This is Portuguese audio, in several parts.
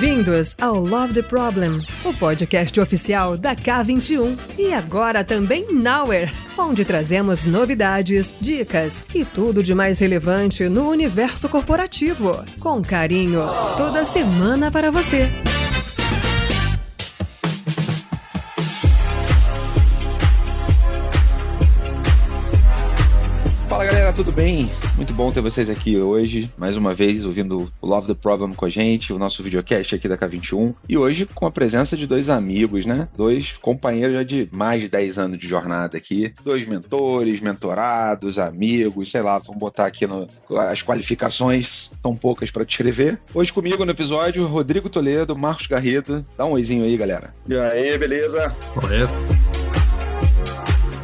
Bem-vindos ao Love the Problem, o podcast oficial da K21 e agora também Nowhere, onde trazemos novidades, dicas e tudo de mais relevante no universo corporativo, com carinho, toda semana para você. Fala galera, tudo bem? Muito bom ter vocês aqui hoje, mais uma vez ouvindo o Love the Problem com a gente, o nosso videocast aqui da K21, e hoje com a presença de dois amigos, né? Dois companheiros já de mais de 10 anos de jornada aqui, dois mentores, mentorados, amigos, sei lá, vamos botar aqui as qualificações, tão poucas para descrever. Hoje comigo no episódio, Rodrigo Toledo, Marcos Garrido, dá um oizinho aí galera. E aí, beleza? Correto.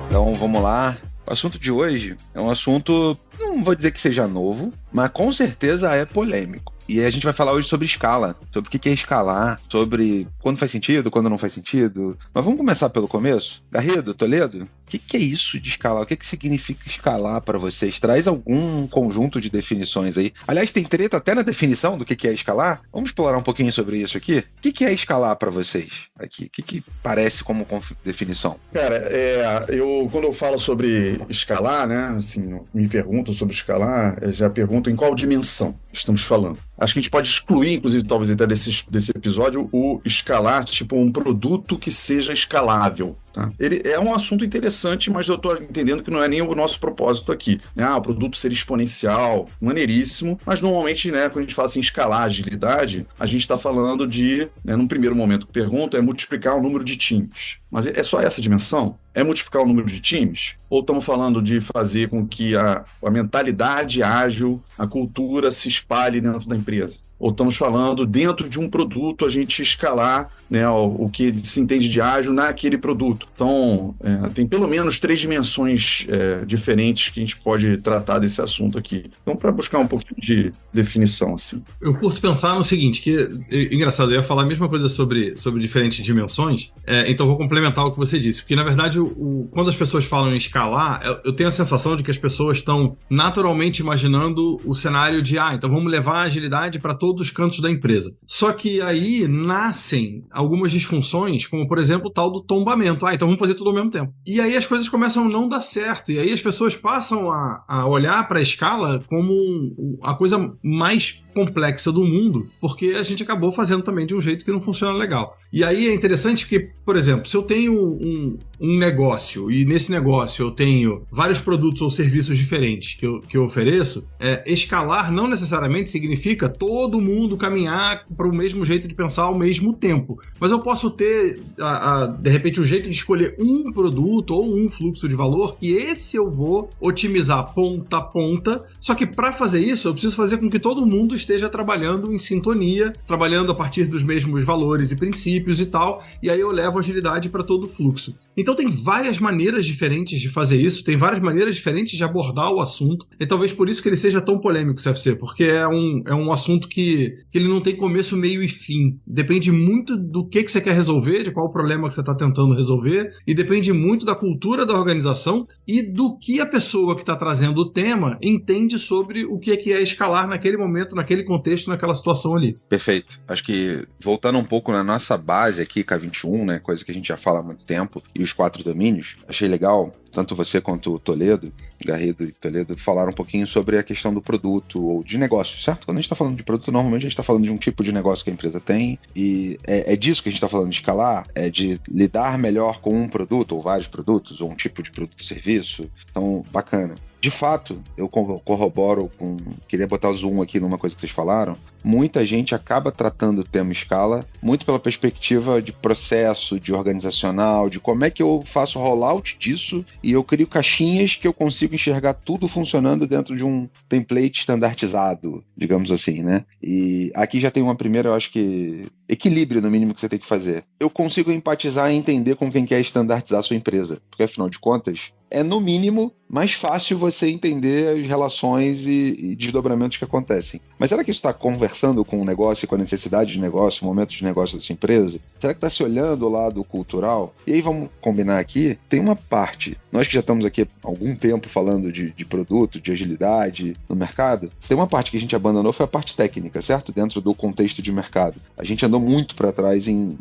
Então vamos lá. O assunto de hoje é um assunto, não vou dizer que seja novo, mas com certeza é polêmico. E a gente vai falar hoje sobre escala, sobre o que é escalar, sobre quando faz sentido, quando não faz sentido. Mas vamos começar pelo começo? Garrido, Toledo, o que é isso de escalar? O que significa escalar para vocês? Traz algum conjunto de definições aí. Aliás, tem treta até na definição do que é escalar. Vamos explorar um pouquinho sobre isso aqui. O que é escalar para vocês aqui? O que parece como definição? Cara, quando eu falo sobre escalar, né, assim, me perguntam sobre escalar, eu já pergunto em qual dimensão estamos falando. Acho que a gente pode excluir, inclusive, talvez até desse episódio, o escalar, tipo um produto que seja escalável. Tá? Ele é um assunto interessante, mas eu estou entendendo que não é nem o nosso propósito aqui. O produto ser exponencial, maneiríssimo, mas normalmente, né, quando a gente fala assim, escalar agilidade, a gente está falando de, né, num primeiro momento que pergunta, é multiplicar o número de times. Mas é só essa dimensão? É multiplicar o número de times? Ou estamos falando de fazer com que a mentalidade ágil, a cultura se espalhe dentro da empresa? Ou estamos falando, dentro de um produto, a gente escalar, né, o que se entende de ágil naquele produto. Então, tem pelo menos 3 dimensões diferentes que a gente pode tratar desse assunto aqui. Então, para buscar um pouquinho de definição, assim. Eu curto pensar no seguinte, engraçado, eu ia falar a mesma coisa sobre diferentes dimensões, então vou complementar o que você disse, porque na verdade, quando as pessoas falam em escalar, eu tenho a sensação de que as pessoas estão naturalmente imaginando o cenário de, então vamos levar a agilidade para todos os cantos da empresa. Só que aí nascem algumas disfunções, como por exemplo o tal do tombamento. Então vamos fazer tudo ao mesmo tempo. E aí as coisas começam a não dar certo. E aí as pessoas passam a olhar para a escala como a coisa mais complexa do mundo, porque a gente acabou fazendo também de um jeito que não funciona legal. E aí é interessante que, por exemplo, se eu tenho um negócio e nesse negócio eu tenho vários produtos ou serviços diferentes que eu ofereço, escalar não necessariamente significa todo mundo caminhar para o mesmo jeito de pensar ao mesmo tempo. Mas eu posso ter, de repente, o jeito de escolher um produto ou um fluxo de valor e esse eu vou otimizar ponta a ponta. Só que para fazer isso, eu preciso fazer com que todo mundo esteja trabalhando em sintonia, trabalhando a partir dos mesmos valores e princípios e tal, e aí eu levo agilidade para todo o fluxo. Então tem várias maneiras diferentes de fazer isso, tem várias maneiras diferentes de abordar o assunto, e talvez por isso que ele seja tão polêmico, CFC, porque é um assunto que ele não tem começo, meio e fim. Depende muito do que você quer resolver, de qual problema que você está tentando resolver, e depende muito da cultura da organização e do que a pessoa que está trazendo o tema entende sobre o que é escalar naquele momento, naquele contexto, naquela situação ali. Perfeito. Acho que voltando um pouco na nossa base aqui, K21, né, coisa que a gente já fala há muito tempo, e os 4 domínios, achei legal, tanto você quanto o Toledo, Garrido e Toledo, falaram um pouquinho sobre a questão do produto ou de negócio, certo? Quando a gente está falando de produto, normalmente a gente está falando de um tipo de negócio que a empresa tem, e é disso que a gente está falando de escalar, é de lidar melhor com um produto, ou vários produtos, ou um tipo de produto ou serviço. Então, bacana. De fato, eu corroboro com... Queria botar zoom aqui numa coisa que vocês falaram. Muita gente acaba tratando o tema escala muito pela perspectiva de processo, de organizacional, de como é que eu faço rollout disso e eu crio caixinhas que eu consigo enxergar tudo funcionando dentro de um template standardizado, digamos assim, né? E aqui já tem uma primeira, eu acho que, equilíbrio no mínimo que você tem que fazer. Eu consigo empatizar e entender com quem quer standardizar a sua empresa, porque afinal de contas, é no mínimo mais fácil você entender as relações e desdobramentos que acontecem. Mas será que isso está conversando conversando com o negócio e com a necessidade de negócio, o momento de negócio da sua empresa? Será que está se olhando o lado cultural? E aí vamos combinar aqui, tem uma parte, nós que já estamos aqui há algum tempo falando de produto, de agilidade no mercado, tem uma parte que a gente abandonou, foi a parte técnica, certo? Dentro do contexto de mercado. A gente andou muito para trás em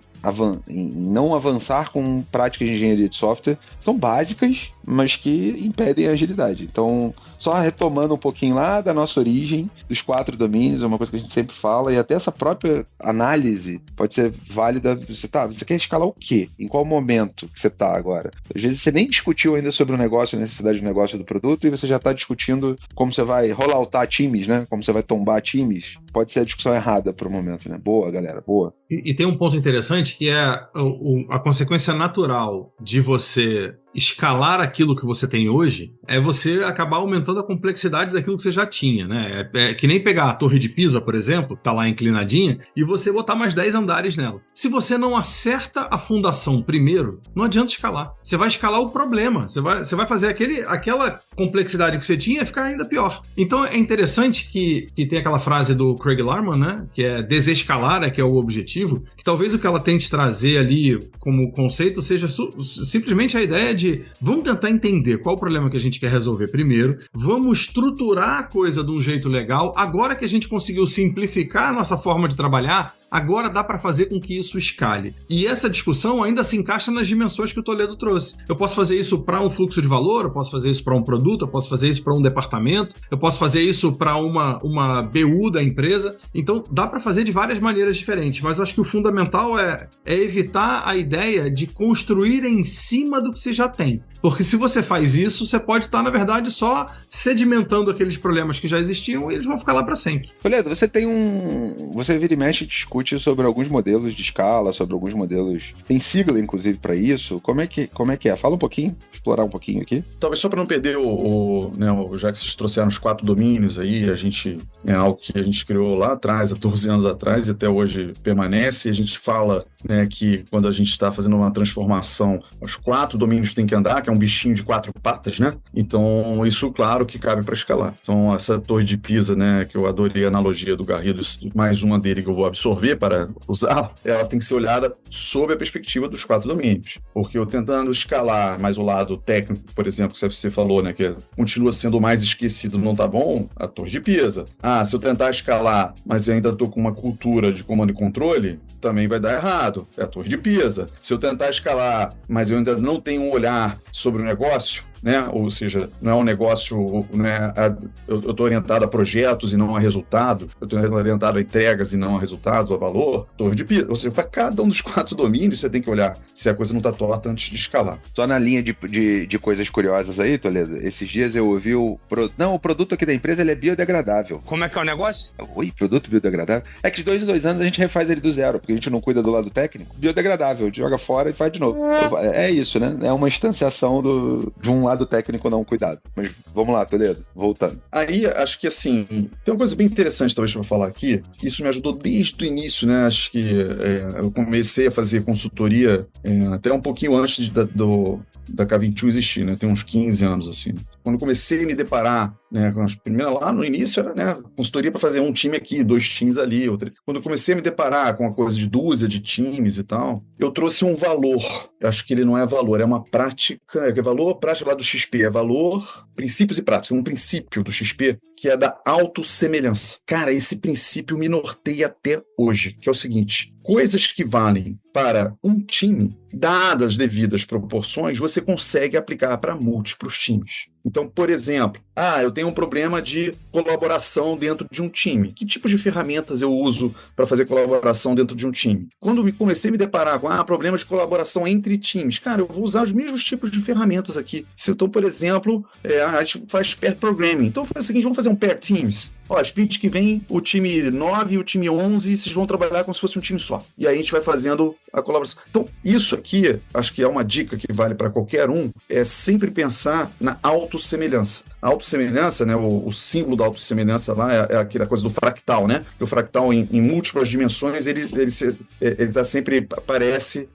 não avançar com práticas de engenharia de software, são básicas, mas que impedem a agilidade. Então, só retomando um pouquinho lá da nossa origem, dos 4 domínios, é uma coisa que a gente sempre fala, e até essa própria análise pode ser válida. Você quer escalar o quê? Em qual momento que você está agora? Às vezes você nem discutiu ainda sobre o negócio, a necessidade do negócio do produto, e você já está discutindo como você vai rolloutar times, né? Como você vai tombar times. Pode ser a discussão errada para o momento, né? Boa, galera, boa. E tem um ponto interessante que é a consequência natural de você escalar aquilo que você tem hoje é você acabar aumentando a complexidade daquilo que você já tinha, né? É que nem pegar a Torre de Pisa, por exemplo, tá lá inclinadinha, e você botar mais 10 andares nela. Se você não acerta a fundação primeiro, não adianta escalar. Você vai escalar o problema. Você vai fazer aquela complexidade que você tinha ficar ainda pior. Então é interessante que tem aquela frase do Craig Larman, né? Que é desescalar, que é o objetivo, que talvez o que ela tente trazer ali como conceito seja simplesmente a ideia de vamos tentar entender qual o problema que a gente quer resolver primeiro, vamos estruturar a coisa de um jeito legal, agora que a gente conseguiu simplificar a nossa forma de trabalhar, agora dá para fazer com que isso escale. E essa discussão ainda se encaixa nas dimensões que o Toledo trouxe. Eu posso fazer isso para um fluxo de valor, eu posso fazer isso para um produto, eu posso fazer isso para um departamento, eu posso fazer isso para uma BU da empresa. Então dá para fazer de várias maneiras diferentes, mas acho que o fundamental é evitar a ideia de construir em cima do que você já tem. Porque se você faz isso, você pode estar, na verdade, só sedimentando aqueles problemas que já existiam e eles vão ficar lá para sempre. Toledo, você vira e mexe e discute sobre alguns modelos de escala, sobre alguns modelos... Tem sigla, inclusive, para isso. Como é que é? Fala um pouquinho, explorar um pouquinho aqui. Talvez só para não perder já que vocês trouxeram os 4 domínios aí, é algo que a gente criou lá atrás, há 12 anos atrás, e até hoje permanece. A gente fala, né, que quando a gente está fazendo uma transformação, os 4 domínios têm que andar, que é um bichinho de 4 patas, né? Então, isso, claro, que cabe para escalar. Então, essa Torre de Pisa, né, que eu adorei a analogia do Garrido, mais uma dele que eu vou absorver para usar, ela tem que ser olhada sob a perspectiva dos 4 domínios. Porque eu tentando escalar mais o lado técnico, por exemplo, que você falou, né, que continua sendo mais esquecido, não tá bom, a Torre de Pisa. Se eu tentar escalar, mas ainda tô com uma cultura de comando e controle, também vai dar errado, é a Torre de Pisa. Se eu tentar escalar, mas eu ainda não tenho um olhar sobre o negócio, né? Ou seja, não é um negócio, né? Eu estou orientado a projetos e não a resultados, eu estou orientado a entregas e não a resultados, a valor, Torre de Pisa. Ou seja, para cada um dos 4 domínios, você tem que olhar se a coisa não está torta antes de escalar. Só na linha de coisas curiosas aí, Toledo, esses dias eu ouvi o produto aqui da empresa ele é biodegradável. Como é que é o negócio? Oi, produto biodegradável? É que de 2 em 2 anos a gente refaz ele do zero, porque a gente não cuida do lado técnico. Biodegradável, joga fora e faz de novo. É isso, né? É uma instanciação de um lado técnico não cuidado. Mas vamos lá, Toledo, voltando. Aí, acho que assim, tem uma coisa bem interessante talvez para falar aqui, que isso me ajudou desde o início, né? Acho que eu comecei a fazer consultoria até um pouquinho antes da K21 existir, né? Tem uns 15 anos, assim. Quando eu comecei a me deparar, né, com as primeiras lá no início era, né, consultoria para fazer um time aqui, 2 times ali, outro. Quando eu comecei a me deparar com a coisa de dúzia de times e tal, eu trouxe um valor. Eu acho que ele não é valor, é uma prática, é valor, prática lá do XP, é valor, princípios e práticas, um princípio do XP, que é da autossemelhança. Cara, esse princípio me norteia até hoje, que é o seguinte: coisas que valem para um time, dadas as devidas proporções, você consegue aplicar para múltiplos times. Então, por exemplo, eu tenho um problema de colaboração dentro de um time. Que tipo de ferramentas eu uso para fazer colaboração dentro de um time? Quando comecei a me deparar com problema de colaboração entre times, cara, eu vou usar os mesmos tipos de ferramentas aqui. Então, por exemplo, a gente faz pair programming. Então, faz o seguinte, vamos fazer um pair teams. Sprint que vem, o time 9 e o time 11, vocês vão trabalhar como se fosse um time só. E aí a gente vai fazendo a colaboração. Então, isso aqui, acho que é uma dica que vale para qualquer um, é sempre pensar na autossemelhança. A autossemelhança, né, o símbolo da autossemelhança lá é aquela coisa do fractal, né? O fractal em múltiplas dimensões, ele tá sempre aparece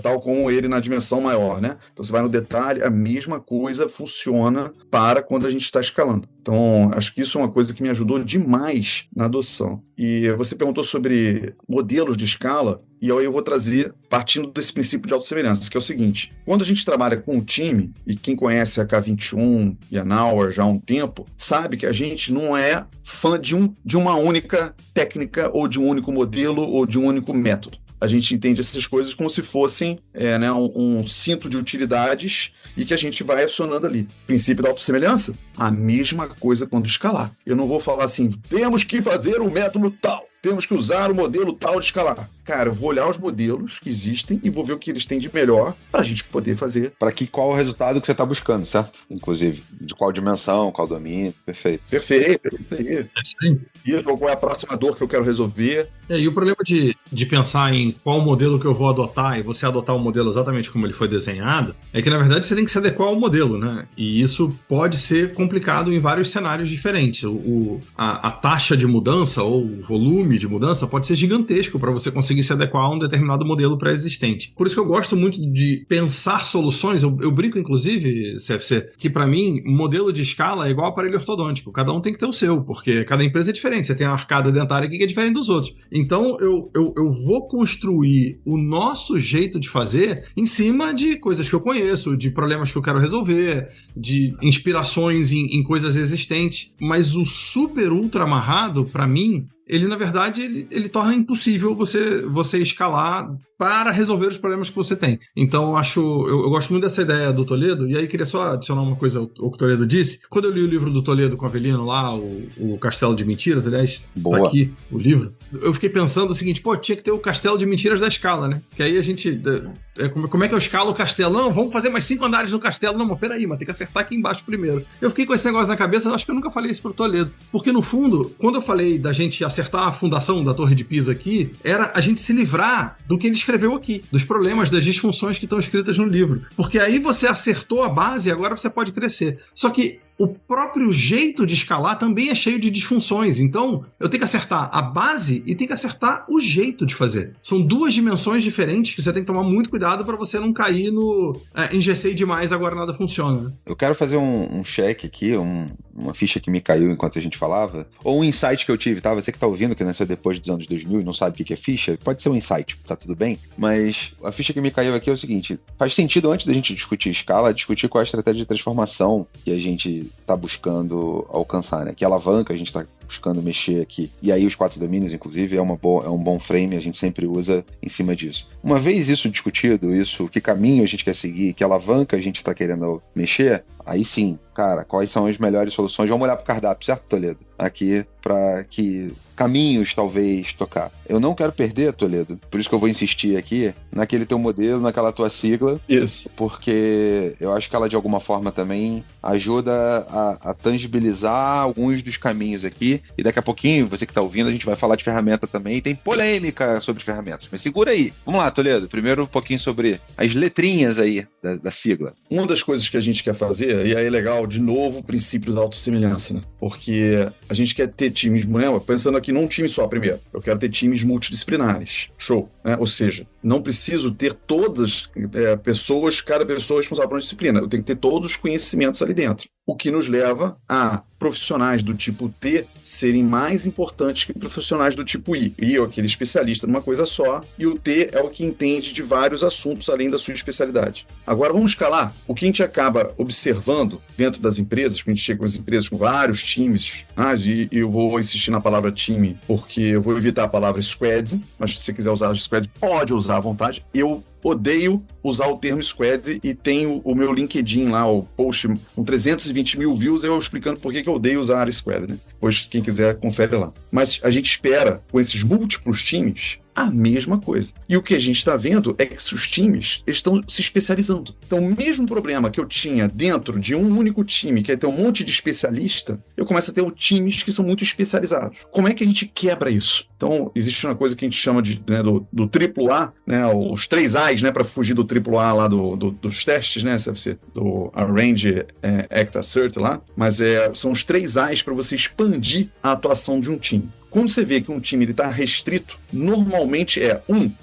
tal como ele na dimensão maior, né? Então você vai no detalhe, a mesma coisa funciona para quando a gente está escalando. Então, acho que isso é uma coisa que me ajudou demais na adoção. E você perguntou sobre modelos de escala, e aí eu vou trazer, partindo desse princípio de autossemelhança, que é o seguinte: quando a gente trabalha com um time, e quem conhece a K21 e a Nauer já há um tempo, sabe que a gente não é fã de uma única técnica, ou de um único modelo, ou de um único método. A gente entende essas coisas como se fossem um cinto de utilidades e que a gente vai acionando ali. Princípio da autossemelhança, a mesma coisa quando escalar. Eu não vou falar assim, temos que fazer o método tal, temos que usar o modelo tal de escalar. Cara, eu vou olhar os modelos que existem e vou ver o que eles têm de melhor para a gente poder fazer. Qual é o resultado que você está buscando, certo? Inclusive, de qual dimensão, qual domínio, perfeito. Perfeito. Isso, qual é a próxima dor que eu quero resolver. E o problema de pensar em qual modelo que eu vou adotar e você adotar o modelo exatamente como ele foi desenhado, é que, na verdade, você tem que se adequar ao modelo, né? E isso pode ser complicado em vários cenários diferentes. A taxa de mudança ou o volume de mudança pode ser gigantesco para você conseguir se adequar a um determinado modelo pré-existente. Por isso que eu gosto muito de pensar soluções. Eu brinco, inclusive, CFC, que para mim, modelo de escala é igual aparelho ortodôntico. Cada um tem que ter o seu, porque cada empresa é diferente. Você tem uma arcada dentária aqui que é diferente dos outros. Então, eu vou construir o nosso jeito de fazer em cima de coisas que eu conheço, de problemas que eu quero resolver, de inspirações em coisas existentes. Mas o super ultra amarrado, para mim, ele, na verdade, ele torna impossível você escalar para resolver os problemas que você tem. Então, eu gosto muito dessa ideia do Toledo, e aí queria só adicionar uma coisa ao que o Toledo disse. Quando eu li o livro do Toledo com o Avelino lá, o Castelo de Mentiras, aliás, Boa. tá aqui o livro, eu fiquei pensando o seguinte, tinha que ter o Castelo de Mentiras da escala, né? Que aí a gente... como é que eu escalo o castelo? Não, vamos fazer mais 5 andares no castelo. Não, mas peraí, tem que acertar aqui embaixo primeiro. Eu fiquei com esse negócio na cabeça, acho que eu nunca falei isso pro Toledo. Porque, no fundo, quando eu falei da gente acertar a fundação da Torre de Pisa aqui, era a gente se livrar do que ele escreveu aqui, dos problemas, das disfunções que estão escritas no livro. Porque aí você acertou a base e agora você pode crescer. Só que o próprio jeito de escalar também é cheio de disfunções. Então, eu tenho que acertar a base e tenho que acertar o jeito de fazer. São duas dimensões diferentes que você tem que tomar muito cuidado para você não cair no engessei demais, agora nada funciona. Né? Eu quero fazer um check aqui, uma ficha que me caiu enquanto a gente falava, ou um insight que eu tive, tá? Você que tá ouvindo, que nasceu depois dos anos 2000 e não sabe o que é ficha, pode ser um insight, tá tudo bem? Mas a ficha que me caiu aqui é o seguinte, faz sentido antes da gente discutir escala, discutir qual é a estratégia de transformação que a gente tá buscando alcançar, né? Que alavanca a gente tá buscando mexer aqui. E aí os 4 domínios, inclusive, é um bom frame, a gente sempre usa em cima disso. Uma vez isso discutido, que caminho a gente quer seguir, que alavanca a gente tá querendo mexer, aí sim, cara, quais são as melhores soluções? Vamos olhar pro cardápio, certo, Toledo? Aqui, para que caminhos talvez tocar. Eu não quero perder, Toledo, por isso que eu vou insistir aqui naquele teu modelo, naquela tua sigla. Isso. Porque eu acho que ela de alguma forma também ajuda a tangibilizar alguns dos caminhos aqui. E daqui a pouquinho, você que tá ouvindo, a gente vai falar de ferramenta também. Tem polêmica sobre ferramentas, mas segura aí. Vamos lá, Toledo. Primeiro um pouquinho sobre as letrinhas aí da sigla. Uma das coisas que a gente quer fazer, e aí é legal, de novo, o princípio da autossemelhança, né? Porque a gente quer ter times, né? Pensando aqui num time só primeiro. Eu quero ter times multidisciplinares. Show. Né? Ou seja, não preciso ter todas cada pessoa responsável por uma disciplina. Eu tenho que ter todos os conhecimentos ali dentro. O que nos leva a profissionais do tipo T serem mais importantes que profissionais do tipo I. I é aquele especialista numa coisa só, e o T é o que entende de vários assuntos além da sua especialidade. Agora vamos escalar. O que a gente acaba observando dentro das empresas, quando a gente chega com as empresas com vários times, e eu vou insistir na palavra time, porque eu vou evitar a palavra squad, mas se você quiser usar squad, pode usar à vontade. Eu odeio usar o termo squad e tenho o meu LinkedIn lá, o post com 320 mil views, eu explicando por que eu odeio usar a área squad, né? Pois quem quiser, confere lá. Mas a gente espera, com esses múltiplos times, a mesma coisa. E o que a gente está vendo é que os times estão se especializando. Então, o mesmo problema que eu tinha dentro de um único time, que é ter um monte de especialista, eu começo a ter times que são muito especializados. Como é que a gente quebra isso? Então, existe uma coisa que a gente chama do AAA, né, os 3 A's, né, para fugir do AAA lá dos testes, né, CFC, do Arrange, Act, Assert lá, mas são os 3 A's para você expandir a atuação de um time. Quando você vê que um time está restrito, normalmente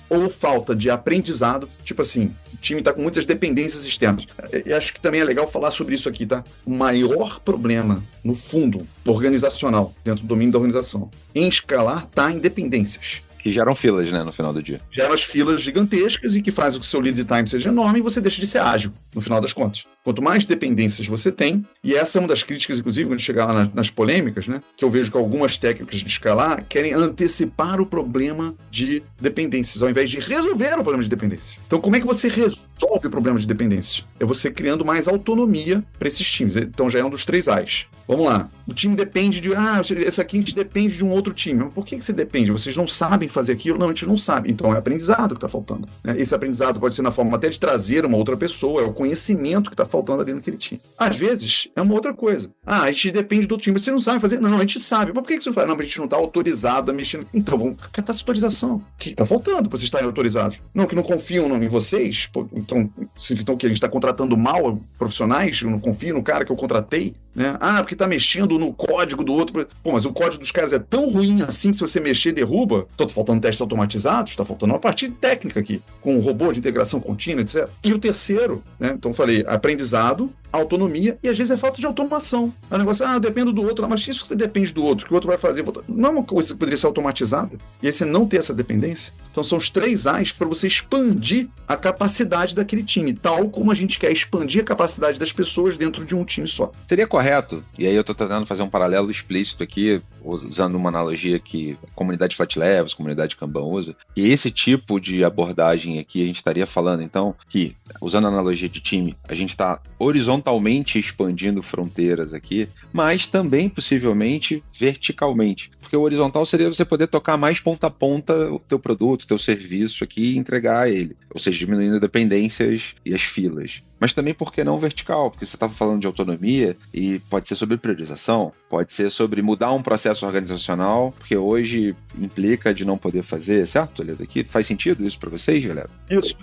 ou falta de aprendizado, tipo assim, time está com muitas dependências externas. Eu acho que também é legal falar sobre isso aqui, tá? O maior problema, no fundo, organizacional, dentro do domínio da organização, em escalar, está em dependências. Que geram filas, né, no final do dia. Geram as filas gigantescas e que fazem com que o seu lead time seja enorme e você deixa de ser ágil, no final das contas. Quanto mais dependências você tem, e essa é uma das críticas, inclusive, quando chegar lá nas polêmicas, né, que eu vejo que algumas técnicas de escalar querem antecipar o problema de dependências, ao invés de resolver o problema de dependências. Então, como é que você resolve o problema de dependências? É você criando mais autonomia para esses times. Então, já é um dos 3 A's. Vamos lá. O time depende de... esse aqui a gente depende de um outro time. Mas por que você depende? Vocês não sabem fazer aquilo? Não, a gente não sabe. Então, é aprendizado que está faltando. Esse aprendizado pode ser na forma até de trazer uma outra pessoa, é o conhecimento que está faltando ali naquele time. Às vezes, é uma outra coisa. A gente depende do outro time, mas você não sabe fazer? Não, a gente sabe. Mas por que você não faz? Não, a gente não está autorizado a mexer. Então, vamos catar essa autorização. O que está faltando para vocês estarem autorizados? Não, que não confiam em vocês? Pô, então, o que? A gente está contratando mal profissionais? Eu não confio no cara que eu contratei? Né? Porque está mexendo no código do outro. Pô, mas o código dos caras é tão ruim assim que se você mexer, derruba. Então, tá faltando testes automatizados, está faltando uma parte técnica aqui, com um robô de integração contínua, etc. E o terceiro, né? Então, eu falei, aprendizado, autonomia, e às vezes é falta de automação. É um negócio, eu dependo do outro, mas isso que você depende do outro, que o outro vai fazer, não é uma coisa que poderia ser automatizada. E aí você não ter essa dependência. Então são os 3 A's para você expandir a capacidade daquele time, tal como a gente quer expandir a capacidade das pessoas dentro de um time só. Seria correto, e aí eu estou tentando fazer um paralelo explícito aqui, usando uma analogia que a comunidade Flat Levels, a comunidade Kanban usa, e esse tipo de abordagem aqui a gente estaria falando, então, que, usando a analogia de time, a gente está horizontalmente expandindo fronteiras aqui, mas também, possivelmente, verticalmente. Porque o horizontal seria você poder tocar mais ponta a ponta o teu produto, o teu serviço aqui e entregar ele. Ou seja, diminuindo dependências e as filas. Mas também, por que não vertical? Porque você estava falando de autonomia e pode ser sobre priorização, pode ser sobre mudar um processo organizacional, porque hoje implica de não poder fazer, certo, Toledo? Aqui faz sentido isso para vocês, galera? Isso,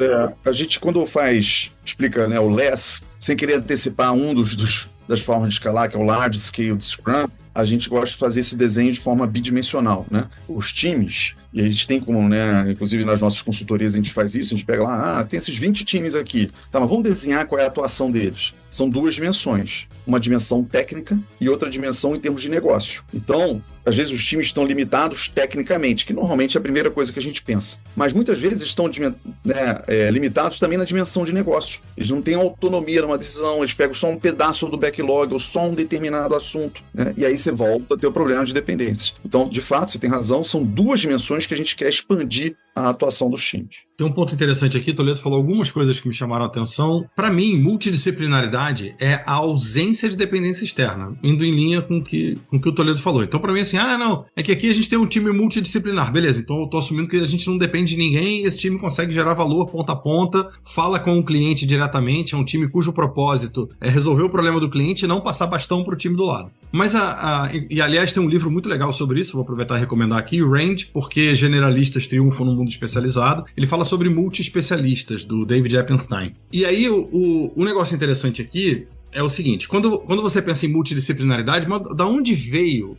a gente quando explica, né, o LESS, sem querer antecipar das formas de escalar, que é o Large Scale Scrum, a gente gosta de fazer esse desenho de forma bidimensional, né? Os times, e a gente tem como, né, inclusive nas nossas consultorias a gente faz isso, a gente pega lá, tem esses 20 times aqui, tá, mas vamos desenhar qual é a atuação deles. São 2 dimensões, uma dimensão técnica e outra dimensão em termos de negócio. Então, às vezes os times estão limitados tecnicamente, que normalmente é a primeira coisa que a gente pensa. Mas muitas vezes estão limitados também na dimensão de negócio. Eles não têm autonomia numa decisão, eles pegam só um pedaço do backlog ou só um determinado assunto, né? E aí você volta a ter o problema de dependência. Então, de fato, você tem razão, são 2 dimensões que a gente quer expandir a atuação dos times. Tem um ponto interessante aqui, Toledo falou algumas coisas que me chamaram a atenção. Para mim, multidisciplinaridade é a ausência de dependência externa, indo em linha com o que o Toledo falou. Então, para mim, assim, é que aqui a gente tem um time multidisciplinar. Beleza, então eu tô assumindo que a gente não depende de ninguém e esse time consegue gerar valor ponta a ponta, fala com o cliente diretamente, é um time cujo propósito é resolver o problema do cliente e não passar bastão pro time do lado. Mas, aliás, tem um livro muito legal sobre isso, vou aproveitar e recomendar aqui, Range, porque generalistas triunfam no mundo especializado. Ele fala sobre multi-especialistas, do David Eppenstein. E aí, o negócio interessante aqui é o seguinte, quando você pensa em multidisciplinaridade, da onde veio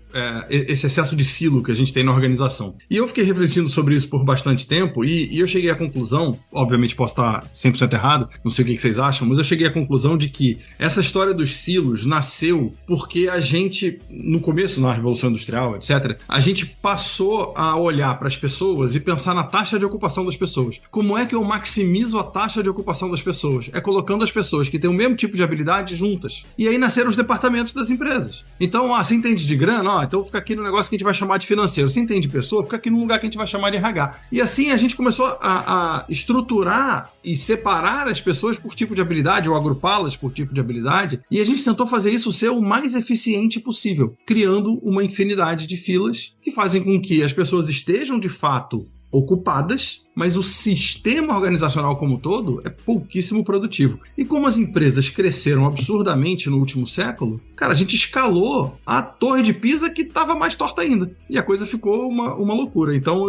esse excesso de silo que a gente tem na organização? E eu fiquei refletindo sobre isso por bastante tempo e eu cheguei à conclusão, obviamente posso estar 100% errado, não sei o que vocês acham, mas eu cheguei à conclusão de que essa história dos silos nasceu porque a gente, no começo, na Revolução Industrial, etc., a gente passou a olhar para as pessoas e pensar na taxa de ocupação das pessoas. Como é que eu maximizo a taxa de ocupação das pessoas? É colocando as pessoas que têm o mesmo tipo de habilidade juntas. E aí nasceram os departamentos das empresas. Então, você entende de grana? Então fica aqui no negócio que a gente vai chamar de financeiro. Você entende de pessoa? Fica aqui no lugar que a gente vai chamar de RH. E assim a gente começou a estruturar e separar as pessoas por tipo de habilidade ou agrupá-las por tipo de habilidade. E a gente tentou fazer isso ser o mais eficiente possível, criando uma infinidade de filas que fazem com que as pessoas estejam de fato ocupadas, mas o sistema organizacional como um todo é pouquíssimo produtivo. E como as empresas cresceram absurdamente no último século, cara, a gente escalou a torre de Pisa que estava mais torta ainda. E a coisa ficou uma loucura. Então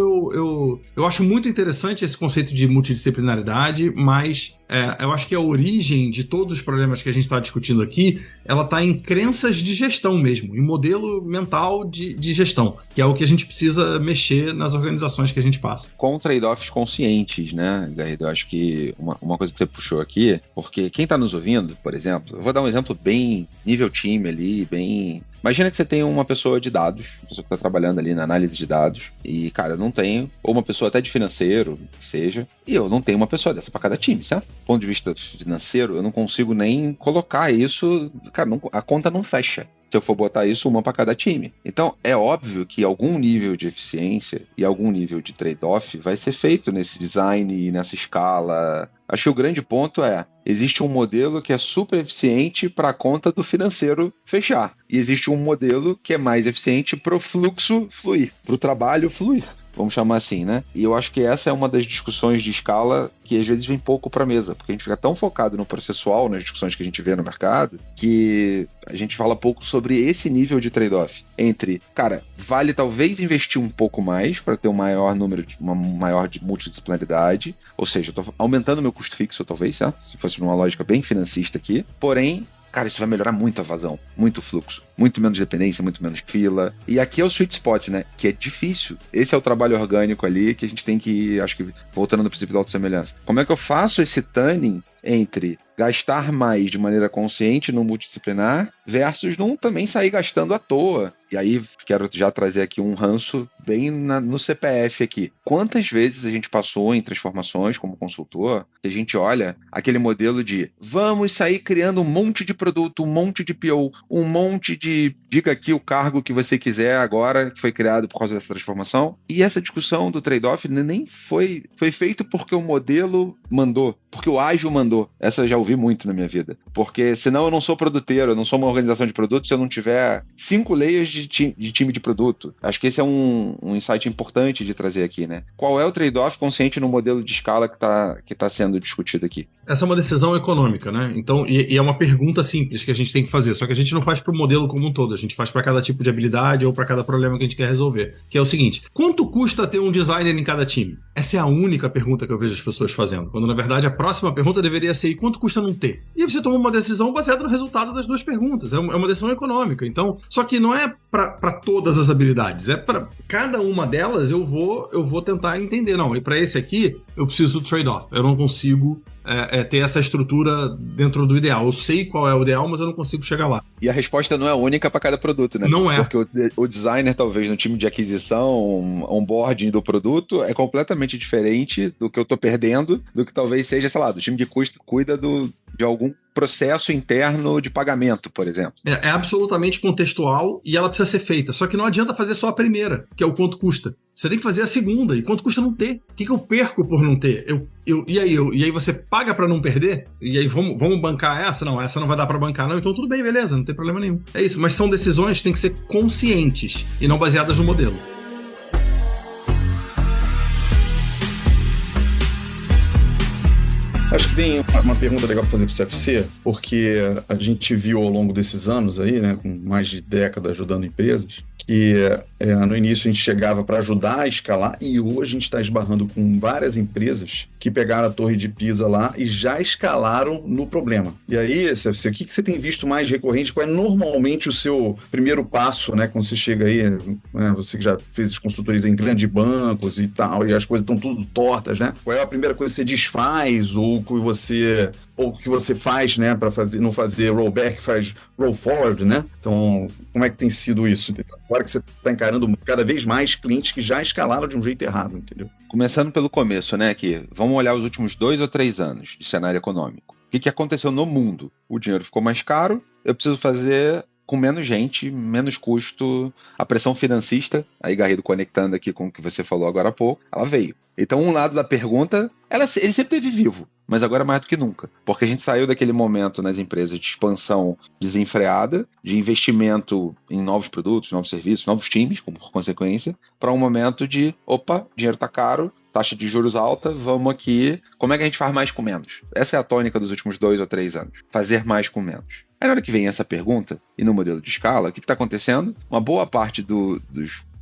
eu acho muito interessante esse conceito de multidisciplinaridade, mas eu acho que a origem de todos os problemas que a gente está discutindo aqui, ela está em crenças de gestão mesmo, em modelo mental de gestão, que é o que a gente precisa mexer nas organizações que a gente passa. Com trade-offs conscientes, né, Garrido? Eu acho que uma coisa que você puxou aqui, porque quem está nos ouvindo, por exemplo, eu vou dar um exemplo bem nível time ali, bem... Imagina que você tem uma pessoa de dados, uma pessoa que está trabalhando ali na análise de dados, e, cara, eu não tenho, ou uma pessoa até de financeiro, que seja, e eu não tenho uma pessoa dessa para cada time, certo? Do ponto de vista financeiro, eu não consigo nem colocar isso, cara, a conta não fecha. Se eu for botar isso, uma para cada time. Então, é óbvio que algum nível de eficiência e algum nível de trade-off vai ser feito nesse design e nessa escala. Acho que o grande ponto é, existe um modelo que é super eficiente para a conta do financeiro fechar. E existe um modelo que é mais eficiente para o fluxo fluir, para o trabalho fluir. Vamos chamar assim, né? E eu acho que essa é uma das discussões de escala que às vezes vem pouco para a mesa, porque a gente fica tão focado no processual, nas discussões que a gente vê no mercado, que a gente fala pouco sobre esse nível de trade-off entre, cara, vale talvez investir um pouco mais para ter um maior número, uma maior multidisciplinaridade, ou seja, eu tô aumentando meu custo fixo talvez, certo? Se fosse numa lógica bem financista aqui, porém, cara, isso vai melhorar muito a vazão, muito fluxo, muito menos dependência, muito menos fila. E aqui é o sweet spot, né? Que é difícil. Esse é o trabalho orgânico ali que a gente tem que, acho que, voltando no princípio da autossemelhança. Como é que eu faço esse tuning entre gastar mais de maneira consciente no multidisciplinar versus não também sair gastando à toa? E aí, quero já trazer aqui um ranço bem no CPF aqui. Quantas vezes a gente passou em transformações como consultor, a gente olha aquele modelo de vamos sair criando um monte de produto, um monte de PO, um monte de diga aqui o cargo que você quiser agora, que foi criado por causa dessa transformação. E essa discussão do trade-off nem foi feito porque o modelo mandou, porque o ágil mandou. Essa eu já ouvi muito na minha vida. Porque senão eu não sou produteiro, eu não sou uma organização de produtos se eu não tiver 5 layers de time de produto. Acho que esse é um insight importante de trazer aqui, né? Qual é o trade-off consciente no modelo de escala que tá sendo discutido aqui? Essa é uma decisão econômica, né? Então, e é uma pergunta simples que a gente tem que fazer, só que a gente não faz para o modelo como um todo, a gente faz para cada tipo de habilidade ou para cada problema que a gente quer resolver. Que é o seguinte, quanto custa ter um designer em cada time? Essa é a única pergunta que eu vejo as pessoas fazendo, quando na verdade a próxima pergunta deveria ser, e quanto custa não ter? E aí você toma uma decisão baseada no resultado das duas perguntas, é uma decisão econômica. Então, só que não é para todas as habilidades, é para cada uma delas eu vou tentar entender, não, e para esse aqui eu preciso do trade-off, eu não consigo ter essa estrutura dentro do ideal. Eu sei qual é o ideal, mas eu não consigo chegar lá. E a resposta não é única para cada produto, né? Não é. Porque o designer, talvez, no time de aquisição, onboarding do produto, é completamente diferente do que eu tô perdendo, do que talvez seja, sei lá, do time de cuida de algum processo interno de pagamento, por exemplo. É absolutamente contextual e ela precisa ser feita. Só que não adianta fazer só a primeira, que é o quanto custa. Você tem que fazer a segunda. E quanto custa não ter? O que eu perco por não ter? E aí você paga pra não perder? E aí vamos bancar essa? Não, essa não vai dar pra bancar. Não, então tudo bem, beleza, não tem problema nenhum. É isso, mas são decisões que têm que ser conscientes e não baseadas no modelo. Acho que tem uma pergunta legal para fazer para o CFC, porque a gente viu ao longo desses anos aí, né, com mais de décadas ajudando empresas, que no início a gente chegava para ajudar a escalar e hoje a gente está esbarrando com várias empresas que pegaram a Torre de Pisa lá e já escalaram no problema. E aí, CFC, o que você tem visto mais recorrente? Qual é normalmente o seu primeiro passo, né, quando você chega aí, né, você que já fez as consultorias em grandes bancos e tal, e as coisas estão tudo tortas, né? Qual é a primeira coisa que você desfaz ou que você faz, né, para não fazer rollback, faz roll forward, né? Então, como é que tem sido isso? Entendeu? Agora que você está encarando cada vez mais clientes que já escalaram de um jeito errado, entendeu? Começando pelo começo, né, que vamos olhar os últimos 2 ou 3 anos de cenário econômico. O que aconteceu no mundo? O dinheiro ficou mais caro, eu preciso fazer com menos gente, menos custo, a pressão financista, aí Garrido conectando aqui com o que você falou agora há pouco, ela veio. Então, um lado da pergunta, ele sempre esteve vivo, mas agora mais do que nunca, porque a gente saiu daquele momento nas empresas de expansão desenfreada, de investimento em novos produtos, novos serviços, novos times, como por consequência, para um momento de, opa, dinheiro tá caro, taxa de juros alta, vamos aqui, como é que a gente faz mais com menos? Essa é a tônica dos últimos 2 ou 3 anos, fazer mais com menos. Aí na hora que vem essa pergunta, e no modelo de escala, o que está acontecendo? Uma boa parte dos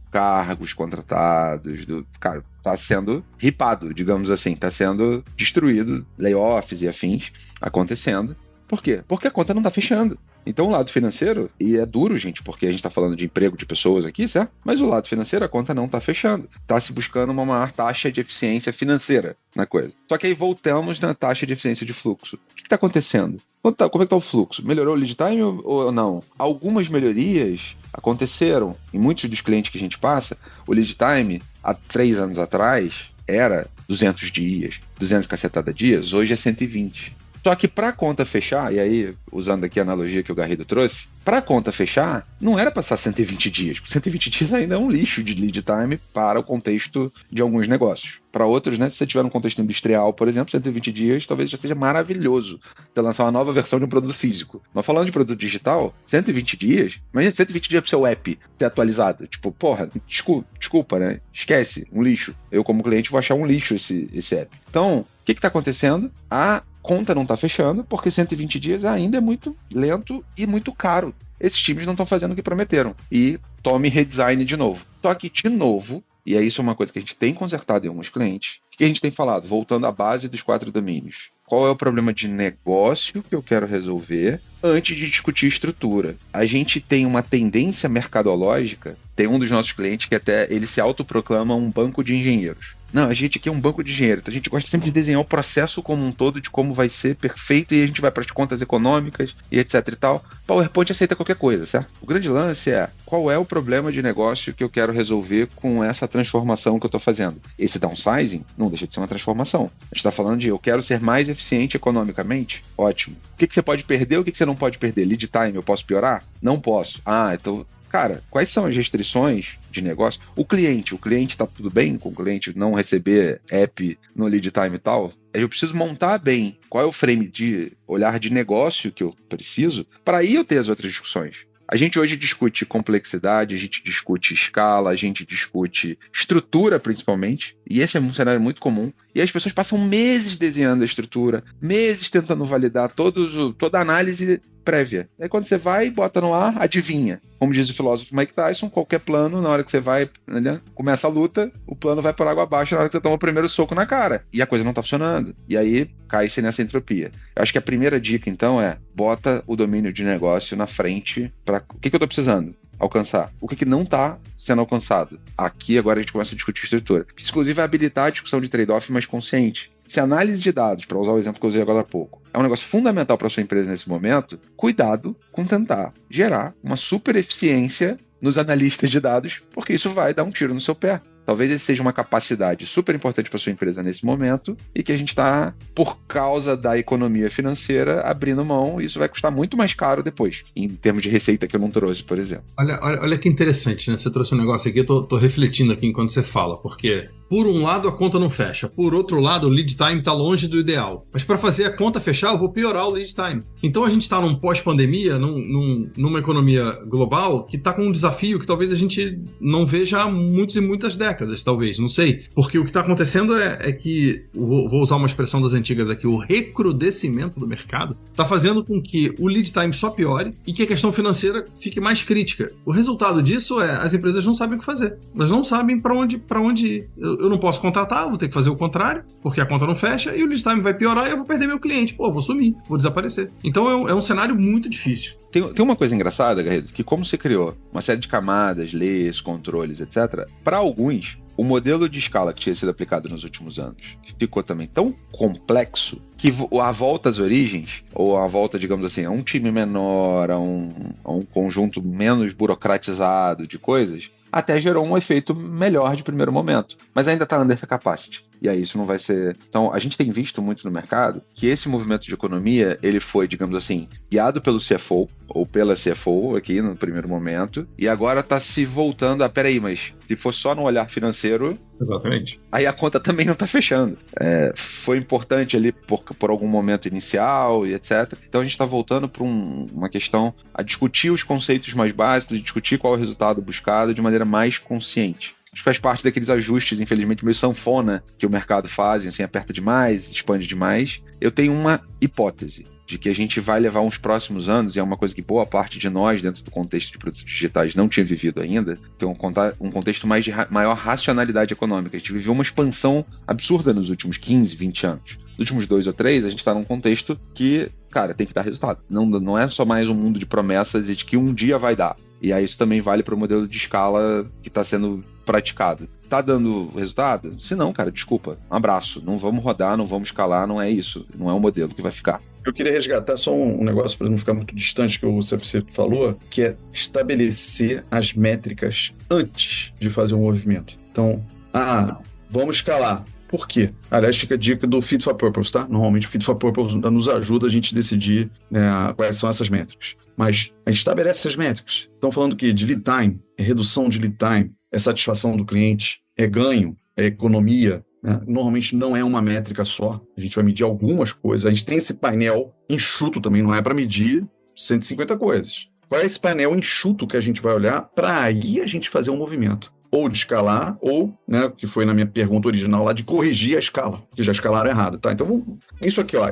cargos contratados, cara, está sendo ripado, digamos assim, está sendo destruído, layoffs e afins acontecendo. Por quê? Porque a conta não está fechando. Então o lado financeiro, e é duro, gente, porque a gente está falando de emprego de pessoas aqui, certo? Mas o lado financeiro, a conta não está fechando. Está se buscando uma maior taxa de eficiência financeira na coisa. Só que aí voltamos na taxa de eficiência de fluxo. O que está acontecendo? Como é que está o fluxo? Melhorou o lead time ou não? Algumas melhorias aconteceram. Em muitos dos clientes que a gente passa, o lead time, há 3 anos atrás, era 200 dias, 200 e cacetada dias, hoje é 120. Só que para a conta fechar, e aí, usando aqui a analogia que o Garrido trouxe, para a conta fechar, não era passar 120 dias. 120 dias ainda é um lixo de lead time para o contexto de alguns negócios. Para outros, né, se você tiver um contexto industrial, por exemplo, 120 dias talvez já seja maravilhoso de lançar uma nova versão de um produto físico. Mas falando de produto digital, 120 dias, imagina 120 dias para o seu app ser atualizado. Tipo, porra, desculpa, né? Esquece, um lixo. Eu, como cliente, vou achar um lixo esse app. Então, o que está acontecendo? A conta não está fechando, porque 120 dias ainda é muito lento e muito caro. Esses times não estão fazendo o que prometeram. E tome redesign de novo. Só que, de novo, e isso é uma coisa que a gente tem consertado em alguns clientes, que a gente tem falado, voltando à base dos 4 domínios. Qual é o problema de negócio que eu quero resolver antes de discutir estrutura? A gente tem uma tendência mercadológica, tem um dos nossos clientes que até ele se autoproclama um banco de engenheiros. Não, a gente aqui é um banco de engenheiro, então a gente gosta sempre de desenhar o processo como um todo, de como vai ser perfeito, e a gente vai para as contas econômicas e etc e tal. PowerPoint aceita qualquer coisa, certo? O grande lance é, qual é o problema de negócio que eu quero resolver com essa transformação que eu estou fazendo? Esse downsizing não deixa de ser uma transformação. A gente está falando de eu quero ser mais eficiente economicamente? Ótimo. O que você pode perder, o que você não pode perder? Lead time, eu posso piorar? Não posso. Então... Cara, quais são as restrições de negócio? O cliente está tudo bem com o cliente não receber app no lead time e tal? Eu preciso montar bem qual é o frame de olhar de negócio que eu preciso para aí eu ter as outras discussões. A gente hoje discute complexidade, a gente discute escala, a gente discute estrutura principalmente, e esse é um cenário muito comum, e as pessoas passam meses desenhando a estrutura, meses tentando validar toda a análise prévia. Aí quando você vai e bota no ar, adivinha. Como diz o filósofo Mike Tyson, qualquer plano, na hora que você vai, né, começa a luta, o plano vai por água abaixo na hora que você toma o primeiro soco na cara. E a coisa não tá funcionando. E aí cai-se nessa entropia. Eu acho que a primeira dica, então, é bota o domínio de negócio na frente para o que eu tô precisando alcançar. O que não está sendo alcançado. Aqui agora a gente começa a discutir estrutura. Isso, inclusive, é habilitar a discussão de trade-off mais consciente. Se a análise de dados, para usar o exemplo que eu usei agora há pouco, é um negócio fundamental para a sua empresa nesse momento, cuidado com tentar gerar uma super eficiência nos analistas de dados, porque isso vai dar um tiro no seu pé. Talvez esse seja uma capacidade super importante para sua empresa nesse momento e que a gente está, por causa da economia financeira, abrindo mão, e isso vai custar muito mais caro depois, em termos de receita que eu não trouxe, por exemplo. Olha que interessante, né? Você trouxe um negócio aqui, eu tô refletindo aqui enquanto você fala, porque por um lado a conta não fecha, por outro lado o lead time está longe do ideal. Mas para fazer a conta fechar, eu vou piorar o lead time. Então a gente está num pós-pandemia, numa economia global, que está com um desafio que talvez a gente não veja há muitas e muitas décadas. Talvez, não sei. Porque o que está acontecendo é que, vou usar uma expressão das antigas aqui, o recrudescimento do mercado está fazendo com que o lead time só piore e que a questão financeira fique mais crítica. O resultado disso é, as empresas não sabem o que fazer. Elas não sabem para onde ir. Eu não posso contratar, vou ter que fazer o contrário, porque a conta não fecha e o lead time vai piorar e eu vou perder meu cliente. Pô, vou sumir, vou desaparecer. Então é um cenário muito difícil. Tem uma coisa engraçada, Garrido, que como você criou uma série de camadas, leis, controles, etc., para alguns, o modelo de escala que tinha sido aplicado nos últimos anos ficou também tão complexo que a volta às origens, ou a volta, digamos assim, a um time menor, a um conjunto menos burocratizado de coisas, até gerou um efeito melhor de primeiro momento. Mas ainda está under capacity. E aí isso não vai ser... Então, a gente tem visto muito no mercado que esse movimento de economia, ele foi, digamos assim, guiado pelo CFO, ou pela CFO aqui no primeiro momento, e agora está se voltando a, peraí, mas se for só no olhar financeiro... Exatamente. Aí a conta também não está fechando. Foi importante ali por algum momento inicial e etc. Então a gente está voltando para uma questão a discutir os conceitos mais básicos, discutir qual é o resultado buscado de maneira mais consciente. Acho que faz parte daqueles ajustes, infelizmente, meio sanfona que o mercado faz, assim, aperta demais, expande demais. Eu tenho uma hipótese de que a gente vai levar uns próximos anos, e é uma coisa que boa parte de nós, dentro do contexto de produtos digitais, não tinha vivido ainda, que é um contexto mais de maior racionalidade econômica. A gente viveu uma expansão absurda nos últimos 15, 20 anos. Nos últimos 2 ou 3, a gente está num contexto que, cara, tem que dar resultado. Não é só mais um mundo de promessas e de que um dia vai dar. E aí isso também vale para o modelo de escala que está sendo praticado. Tá dando resultado? Se não, cara, desculpa. Um abraço. Não vamos rodar, não vamos escalar, não é isso. Não é o modelo que vai ficar. Eu queria resgatar só um negócio para não ficar muito distante que o CFC falou, que é estabelecer as métricas antes de fazer um movimento. Então, vamos escalar. Por quê? Aliás, fica a dica do Fit for Purpose, tá? Normalmente o Fit for Purpose nos ajuda a gente decidir, né, quais são essas métricas. Mas a gente estabelece essas métricas. Estão falando que de lead time, é redução de lead time, é satisfação do cliente, é ganho, é economia, né? Normalmente não é uma métrica só. A gente vai medir algumas coisas. A gente tem esse painel enxuto também, não é para medir 150 coisas. Qual é esse painel enxuto que a gente vai olhar para aí a gente fazer um movimento? Ou de escalar, ou, né, que foi na minha pergunta original lá, de corrigir a escala, que já escalaram errado, tá? Então, isso aqui, ó,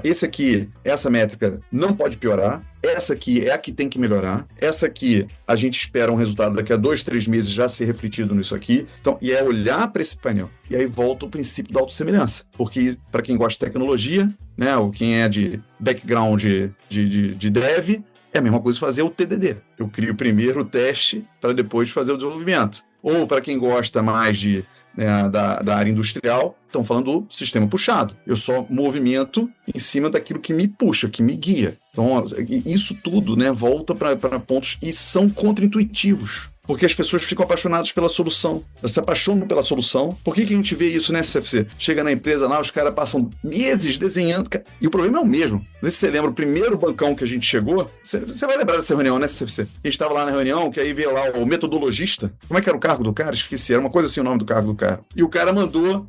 essa métrica não pode piorar, essa aqui é a que tem que melhorar, essa aqui a gente espera um resultado daqui a 2, 3 meses já ser refletido nisso aqui, então, e é olhar para esse painel. E aí volta o princípio da autossemelhança, porque para quem gosta de tecnologia, né, ou quem é de background de dev, é a mesma coisa fazer o TDD. Eu crio primeiro o teste para depois fazer o desenvolvimento. Ou para quem gosta mais da área industrial, estão falando do sistema puxado. Eu só movimento em cima daquilo que me puxa, que me guia. Então, isso tudo, né, volta para pontos e são contraintuitivos. Porque as pessoas ficam apaixonadas pela solução. Elas se apaixonam pela solução. Por que a gente vê isso, né, CFC? Chega na empresa lá, os caras passam meses desenhando. E o problema é o mesmo. Não sei se você lembra, o primeiro bancão que a gente chegou, você vai lembrar dessa reunião, né, CFC? A gente estava lá na reunião, que aí veio lá o metodologista. Como é que era o cargo do cara? Esqueci, era uma coisa assim o nome do cargo do cara. E o cara mandou,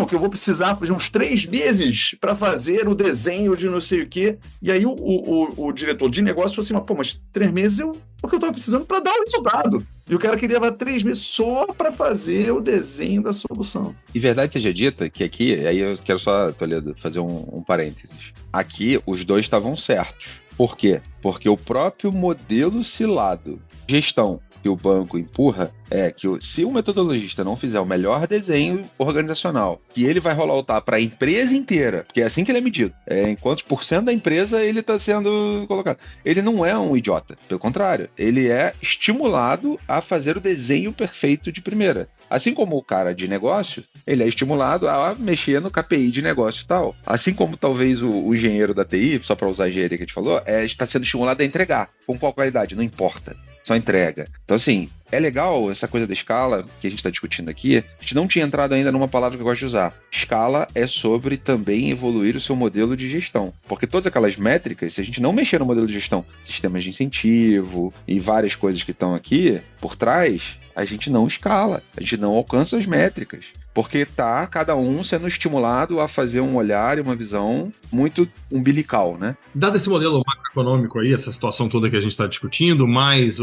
que eu vou precisar de uns 3 meses para fazer o desenho de não sei o quê. E aí o diretor de negócio falou assim, mas 3 meses o que eu estava precisando para dar o resultado. E o cara queria levar 3 meses só para fazer o desenho da solução. E verdade seja dita que aqui, aí eu quero só, Toledo, fazer um parênteses. Aqui, os dois estavam certos. Por quê? Porque o próprio modelo cilado, gestão que o banco empurra, é que se o metodologista não fizer o melhor desenho organizacional, que ele vai rolar para a empresa inteira, porque é assim que ele é medido, em quantos % da empresa ele está sendo colocado. Ele não é um idiota, pelo contrário, ele é estimulado a fazer o desenho perfeito de primeira. Assim como o cara de negócio, ele é estimulado a mexer no KPI de negócio e tal. Assim como talvez o engenheiro da TI, só para usar a engenharia que a gente falou, está sendo estimulado a entregar. Com qual qualidade? Não importa. Só entrega. Então, assim, é legal essa coisa da escala que a gente está discutindo aqui. A gente não tinha entrado ainda numa palavra que eu gosto de usar. Escala é sobre também evoluir o seu modelo de gestão. Porque todas aquelas métricas, se a gente não mexer no modelo de gestão, sistemas de incentivo e várias coisas que estão aqui por trás, a gente não escala, a gente não alcança as métricas. Porque tá cada um sendo estimulado a fazer um olhar e uma visão muito umbilical, né? Dado esse modelo macroeconômico aí, essa situação toda que a gente está discutindo, mais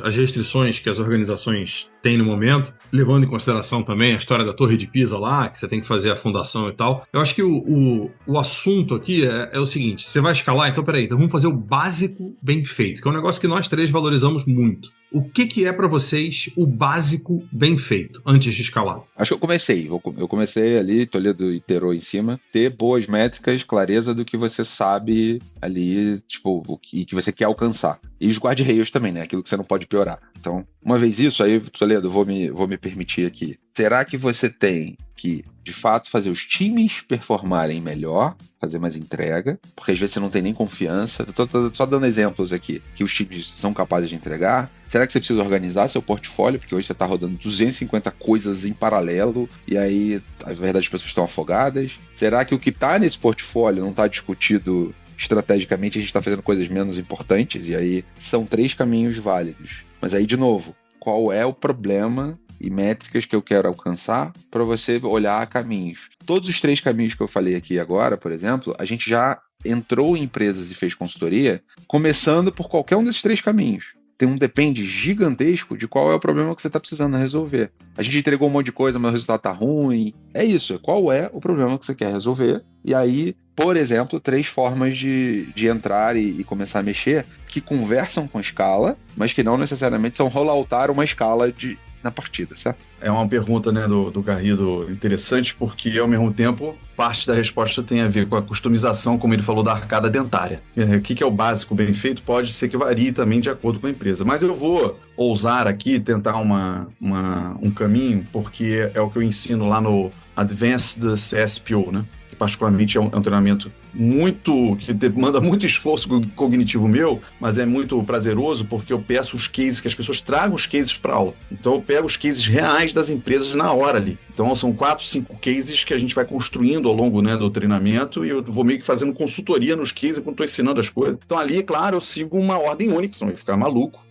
as restrições que as organizações têm no momento, levando em consideração também a história da Torre de Pisa lá, que você tem que fazer a fundação e tal, eu acho que o assunto aqui é o seguinte, você vai escalar, então vamos fazer o básico bem feito, que é um negócio que nós 3 valorizamos muito. O que é para vocês o básico bem feito antes de escalar? Acho que eu comecei ali, Toledo iterou em cima, ter boas métricas, clareza do que você sabe ali, e que você quer alcançar. E os guardrails também, né? Aquilo que você não pode piorar. Então, uma vez isso, aí, Toledo, vou me permitir aqui. Será que você tem que, de fato, fazer os times performarem melhor, fazer mais entrega? Porque às vezes você não tem nem confiança. Tô só dando exemplos aqui, que os times são capazes de entregar. Será que você precisa organizar seu portfólio? Porque hoje você está rodando 250 coisas em paralelo e aí, na verdade, as pessoas estão afogadas. Será que o que está nesse portfólio não está discutido estrategicamente? A gente está fazendo coisas menos importantes e aí são 3 caminhos válidos. Mas aí, de novo, qual é o problema e métricas que eu quero alcançar para você olhar caminhos? Todos os 3 caminhos que eu falei aqui agora, por exemplo, a gente já entrou em empresas e fez consultoria começando por qualquer um desses 3 caminhos. Tem um depende gigantesco de qual é o problema que você está precisando resolver. A gente entregou um monte de coisa, mas o resultado está ruim. É isso, qual é o problema que você quer resolver? E aí, por exemplo, 3 formas de entrar e começar a mexer que conversam com escala, mas que não necessariamente são rolloutar uma escala na partida, certo? É uma pergunta, né, do Garrido interessante, porque ao mesmo tempo parte da resposta tem a ver com a customização, como ele falou, da arcada dentária. O que é o básico bem feito pode ser que varie também de acordo com a empresa. Mas eu vou ousar aqui, tentar um caminho, porque é o que eu ensino lá no Advanced CSPO, né? Que particularmente é um treinamento que demanda muito esforço cognitivo meu, mas é muito prazeroso porque eu peço os cases, que as pessoas tragam os cases para aula. Então eu pego os cases reais das empresas na hora ali. Então são 4, 5 cases que a gente vai construindo ao longo, né, do treinamento, e eu vou meio que fazendo consultoria nos cases enquanto estou ensinando as coisas. Então ali, claro, eu sigo uma ordem única, senão eu ia ficar maluco,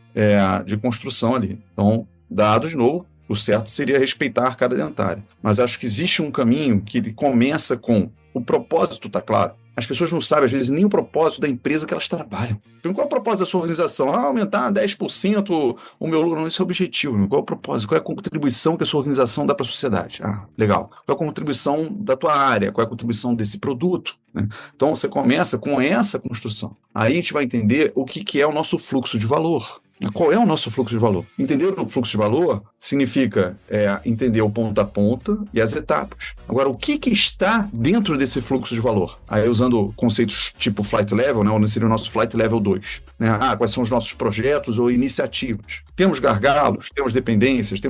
de construção ali. Então, dado de novo, o certo seria respeitar a arcada dentária. Mas acho que existe um caminho que ele começa com o propósito, tá claro? As pessoas não sabem, às vezes, nem o propósito da empresa que elas trabalham. Então, qual é o propósito da sua organização? Aumentar 10% o meu lucro. Não, esse é o objetivo. Qual é o propósito? Qual é a contribuição que a sua organização dá para a sociedade? Legal. Qual é a contribuição da tua área? Qual é a contribuição desse produto? Né? Então, você começa com essa construção. Aí a gente vai entender o que é o nosso fluxo de valor. Qual é o nosso fluxo de valor? Entender o fluxo de valor significa entender o ponto a ponta e as etapas. Agora, o que está dentro desse fluxo de valor? Aí, usando conceitos tipo flight level, né, onde seria o nosso flight level 2. Né? Quais são os nossos projetos ou iniciativas? Temos gargalos, temos dependências,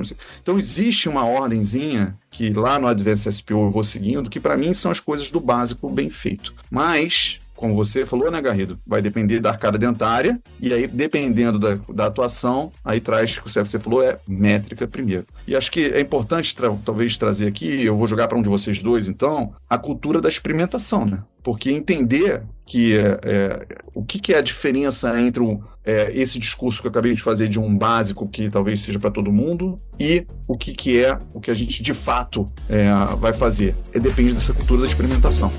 Então, existe uma ordenzinha que lá no Advanced SPO eu vou seguindo, que para mim são as coisas do básico bem feito. Mas, como você falou, né, Garrido? Vai depender da arcada dentária, e aí, dependendo da atuação, aí traz, o que você falou, métrica primeiro. E acho que é importante, talvez, trazer aqui, eu vou jogar para um de vocês dois, então, a cultura da experimentação, né? Porque entender que o que é a diferença entre esse discurso que eu acabei de fazer de um básico que talvez seja para todo mundo e o que é o que a gente, de fato, vai fazer. Depende dessa cultura da experimentação.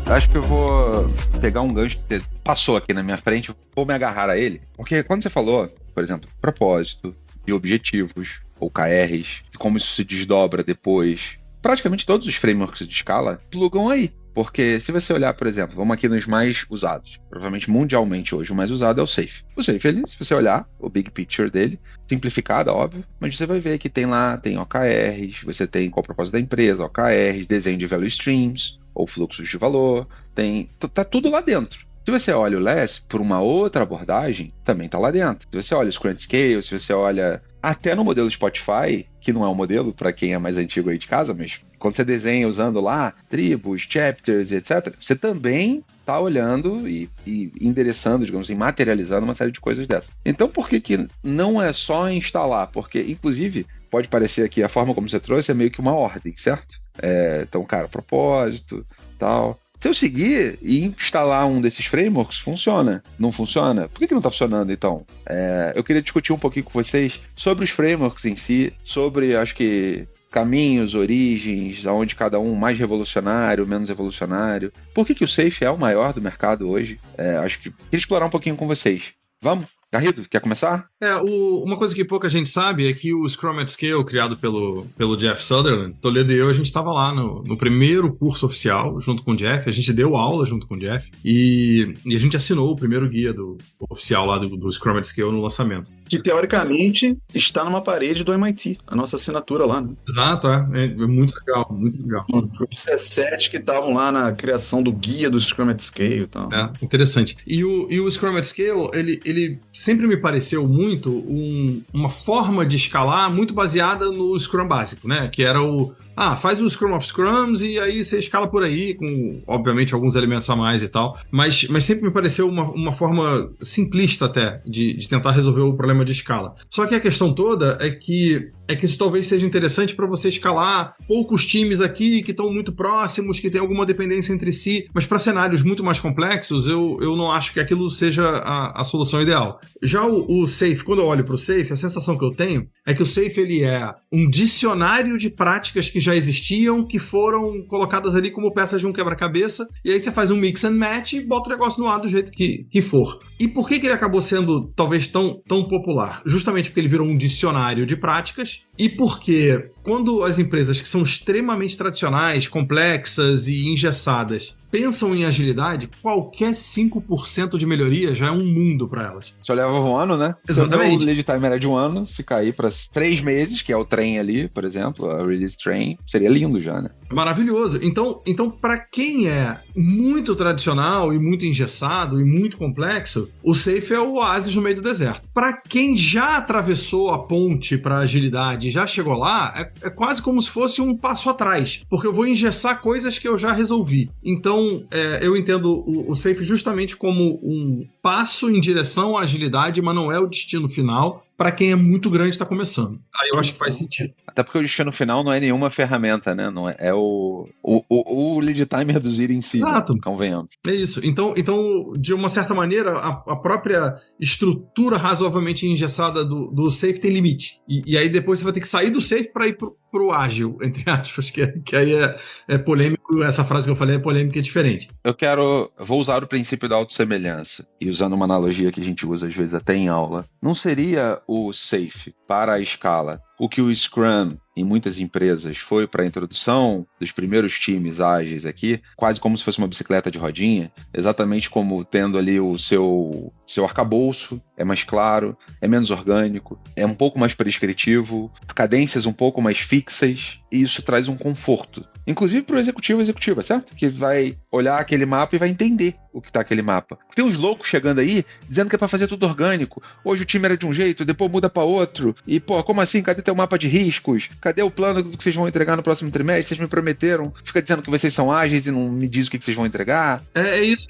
Acho que eu vou pegar um gancho que passou aqui na minha frente, vou me agarrar a ele. Porque quando você falou, por exemplo, propósito e objetivos, ou KRs, como isso se desdobra depois, praticamente todos os frameworks de escala plugam aí. Porque se você olhar, por exemplo, vamos aqui nos mais usados, provavelmente mundialmente hoje o mais usado é o SAFe. O SAFe, se você olhar o big picture dele, simplificado, óbvio, mas você vai ver que tem OKRs, você tem qual o propósito da empresa, OKRs, desenho de value streams, ou fluxos de valor, tá tudo lá dentro. Se você olha o LeSS por uma outra abordagem, também tá lá dentro. Se você olha o Scrum Scale, se você olha até no modelo Spotify, que não é um modelo para quem é mais antigo aí de casa, mas quando você desenha usando lá tribos, chapters, etc., você também tá olhando e endereçando, digamos assim, materializando uma série de coisas dessas. Então, por que não é só instalar? Porque, inclusive, pode parecer aqui, a forma como você trouxe é meio que uma ordem, certo? Então, cara, propósito, tal. Se eu seguir e instalar um desses frameworks, funciona. Não funciona? Por que não está funcionando, então? Eu queria discutir um pouquinho com vocês sobre os frameworks em si, sobre, acho que, caminhos, origens, aonde cada um mais revolucionário, menos revolucionário. Por que o SAFe é o maior do mercado hoje? Acho que queria explorar um pouquinho com vocês. Vamos? Garrido, quer começar? Uma coisa que pouca gente sabe é que o Scrum at Scale, criado pelo Jeff Sutherland, Toledo e eu, a gente estava lá no primeiro curso oficial, junto com o Jeff, a gente deu aula junto com o Jeff, e a gente assinou o primeiro guia oficial lá do Scrum at Scale no lançamento. Que, teoricamente, está numa parede do MIT, a nossa assinatura lá, né? Exato, é muito legal, muito legal. Os 17 que estavam lá na criação do guia do Scrum at Scale e tal. Interessante. E o Scrum at Scale, ele sempre me pareceu muito uma forma de escalar muito baseada no Scrum básico, né? Que era faz o Scrum of Scrums e aí você escala por aí, com, obviamente, alguns elementos a mais e tal. Mas sempre me pareceu uma forma simplista até de tentar resolver o problema de escala. Só que a questão toda é que isso talvez seja interessante para você escalar poucos times aqui que estão muito próximos, que tem alguma dependência entre si, mas para cenários muito mais complexos, eu não acho que aquilo seja a solução ideal. Já o SAFe, quando eu olho para o SAFe, a sensação que eu tenho é que o SAFe ele é um dicionário de práticas que já existiam, que foram colocadas ali como peças de um quebra-cabeça, e aí você faz um mix and match e bota o negócio no ar do jeito que for. E por que ele acabou sendo talvez tão popular? Justamente porque ele virou um dicionário de práticas e porque quando as empresas que são extremamente tradicionais, complexas e engessadas pensam em agilidade, qualquer 5% de melhoria já é um mundo para elas. Só levava um ano, né? Exatamente. O lead time era de um ano, se cair para 3 meses, que é o trem ali, por exemplo, a release train, seria lindo já, né? Maravilhoso. Então para quem é muito tradicional e muito engessado e muito complexo, o Safe é o oásis no meio do deserto. Para quem já atravessou a ponte para agilidade e já chegou lá, é quase como se fosse um passo atrás, porque eu vou engessar coisas que eu já resolvi. Então, eu entendo o Safe justamente como um passo em direção à agilidade, mas não é o destino final para quem é muito grande e está começando. Aí eu acho que faz sentido. Até porque o destino final não é nenhuma ferramenta, né? Não é o lead time reduzir em si. Exato. Né? Convenhamos. É isso. Então, de uma certa maneira, a própria estrutura razoavelmente engessada do Safe tem limite. E aí depois você vai ter que sair do Safe para ir pro ágil, entre aspas, que aí é polêmico. Essa frase que eu falei é polêmica e diferente. Vou usar o princípio da autossemelhança. E usando uma analogia que a gente usa às vezes até em aula. Não seria o Safe para a escala o que o Scrum em muitas empresas foi para a introdução dos primeiros times ágeis aqui, quase como se fosse uma bicicleta de rodinha, exatamente como tendo ali o seu arcabouço, é mais claro, é menos orgânico, é um pouco mais prescritivo, cadências um pouco mais fixas, e isso traz um conforto. Inclusive para o executivo e executiva, certo? Que vai olhar aquele mapa e vai entender o que está aquele mapa. Tem uns loucos chegando aí, dizendo que é para fazer tudo orgânico. Hoje o time era de um jeito, depois muda para outro. E, como assim? Cadê teu mapa de riscos? Cadê o plano do que vocês vão entregar no próximo trimestre? Vocês me prometeram. Fica dizendo que vocês são ágeis e não me diz o que vocês vão entregar. É isso.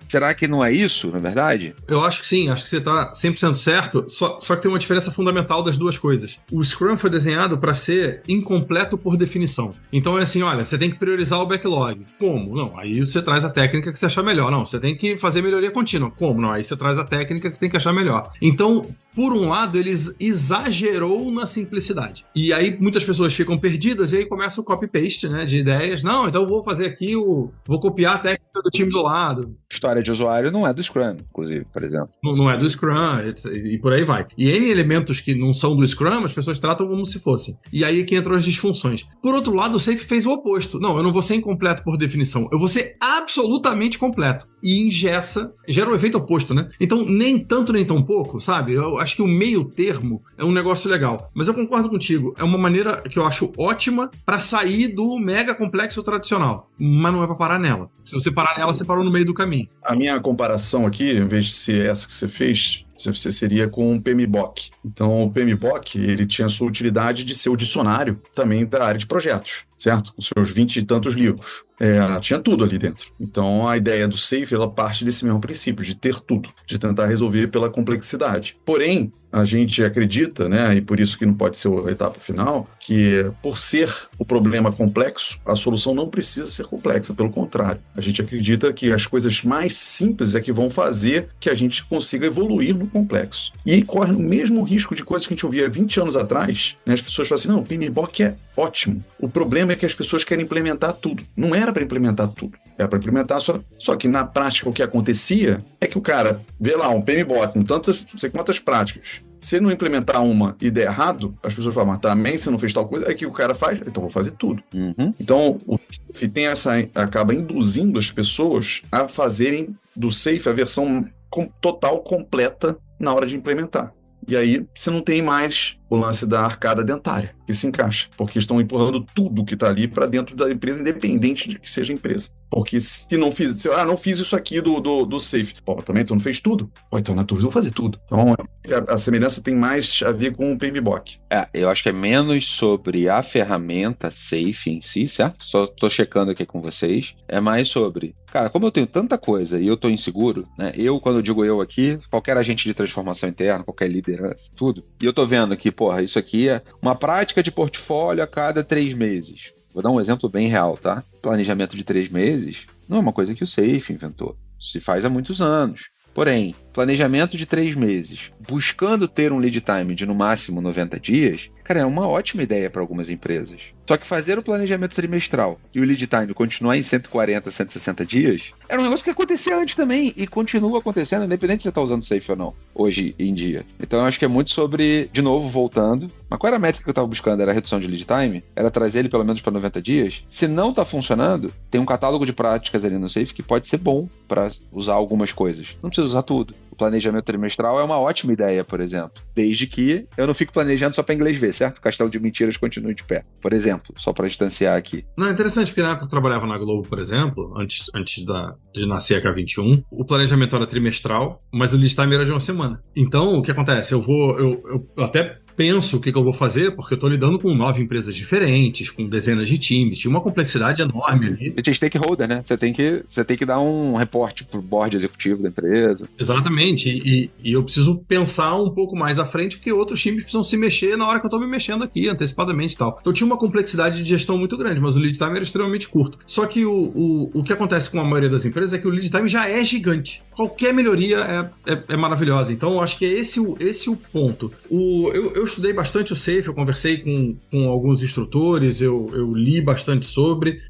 Será que não é isso, na verdade? Eu acho que sim, acho que você está 100% certo, só que tem uma diferença fundamental das duas coisas. O Scrum foi desenhado para ser incompleto por definição. Então é assim, olha, você tem que priorizar o backlog. Como? Não, aí você traz a técnica que você achar melhor. Não, você tem que fazer melhoria contínua. Como? Não, aí você traz a técnica que você tem que achar melhor. Então, por um lado, ele exagerou na simplicidade. E aí muitas pessoas ficam perdidas e aí começa o copy-paste, né, de ideias. Não, então eu vou fazer aqui, vou copiar a técnica do time do lado. História de usuário não é do Scrum, inclusive, por exemplo. Não é do Scrum, e por aí vai. E N elementos que não são do Scrum, as pessoas tratam como se fossem. E aí é que entram as disfunções. Por outro lado, o Safe fez o oposto. Não, eu não vou ser incompleto por definição. Eu vou ser absolutamente completo. E engessa, gera o efeito oposto, né? Então, nem tanto, nem tão pouco, sabe? Eu acho que o meio termo é um negócio legal. Mas eu concordo contigo. É uma maneira que eu acho ótima para sair do mega complexo tradicional. Mas não é para parar nela. Se você parar nela, você parou no meio do caminho. A minha comparação aqui, em vez de ser essa que você fez, você seria com o PMBOK. Então, o PMBOK, ele tinha a sua utilidade de ser o dicionário também da área de projetos, certo? Com seus 20 e tantos livros. Tinha tudo ali dentro. Então, a ideia do Safe, ela parte desse mesmo princípio, de ter tudo, de tentar resolver pela complexidade. Porém, a gente acredita, né, e por isso que não pode ser a etapa final, que por ser o problema complexo, a solução não precisa ser complexa, pelo contrário. A gente acredita que as coisas mais simples é que vão fazer que a gente consiga evoluir no complexo. E corre o mesmo risco de coisas que a gente ouvia 20 anos atrás, né, as pessoas falam assim, não, o PMBOK é ótimo. O problema é que as pessoas querem implementar tudo. Não era para implementar tudo. Era para implementar só que na prática o que acontecia é que o cara vê lá um PMBOK com tantas, não sei quantas práticas. Se ele não implementar uma e der errado, as pessoas falam, mas também você não fez tal coisa, é que o cara faz, então vou fazer tudo. Uhum. Então, o Safe acaba induzindo as pessoas a fazerem do Safe a versão total, completa na hora de implementar. E aí você não tem mais o lance da arcada dentária, que se encaixa, porque estão empurrando tudo que está ali para dentro da empresa, independente de que seja a empresa. Porque se não fiz, não fiz isso aqui do Safe. Pô, também tu não fez tudo? Pô, então na tua vou fazer tudo. Então a semelhança tem mais a ver com o PMBOK. Eu acho que é menos sobre a ferramenta Safe em si, certo? Só tô checando aqui com vocês. É mais sobre, cara, como eu tenho tanta coisa e eu tô inseguro, né? Quando eu digo eu aqui, qualquer agente de transformação interna, qualquer liderança, tudo. E eu tô vendo que, porra, isso aqui é uma prática de portfólio a cada 3 meses. Vou dar um exemplo bem real, tá? Planejamento de 3 meses não é uma coisa que o Safe inventou. Se faz há muitos anos. Porém, planejamento de 3 meses, buscando ter um lead time de no máximo 90 dias, cara, é uma ótima ideia para algumas empresas. Só que fazer o planejamento trimestral e o lead time continuar em 140, 160 dias, era um negócio que acontecia antes também e continua acontecendo, independente se você está usando Safe ou não, hoje em dia. Então eu acho que é muito sobre, de novo, voltando. Mas qual era a métrica que eu estava buscando? Era a redução de lead time? Era trazer ele pelo menos para 90 dias? Se não está funcionando, tem um catálogo de práticas ali no Safe que pode ser bom para usar algumas coisas. Não precisa usar tudo. O planejamento trimestral é uma ótima ideia, por exemplo. Desde que eu não fique planejando só para inglês ver, certo? O castelo de mentiras continue de pé. Por exemplo, só para distanciar aqui. Não, é interessante, porque na época que eu trabalhava na Globo, por exemplo, antes de nascer a K21, o planejamento era trimestral, mas o lead time era de uma semana. Então, o que acontece? Eu até penso o que eu vou fazer, porque eu estou lidando com 9 empresas diferentes, com dezenas de times, tinha uma complexidade enorme ali. Você tinha stakeholder, né? Você tem que dar um reporte pro board executivo da empresa. Exatamente, e eu preciso pensar um pouco mais à frente, porque outros times precisam se mexer na hora que eu estou me mexendo aqui, antecipadamente e tal. Então tinha uma complexidade de gestão muito grande, mas o lead time era extremamente curto. Só que o que acontece com a maioria das empresas é que o lead time já é gigante. Qualquer melhoria é maravilhosa. Então eu acho que é esse o ponto. Eu estudei bastante o Safe, eu conversei com alguns instrutores, eu li bastante sobre,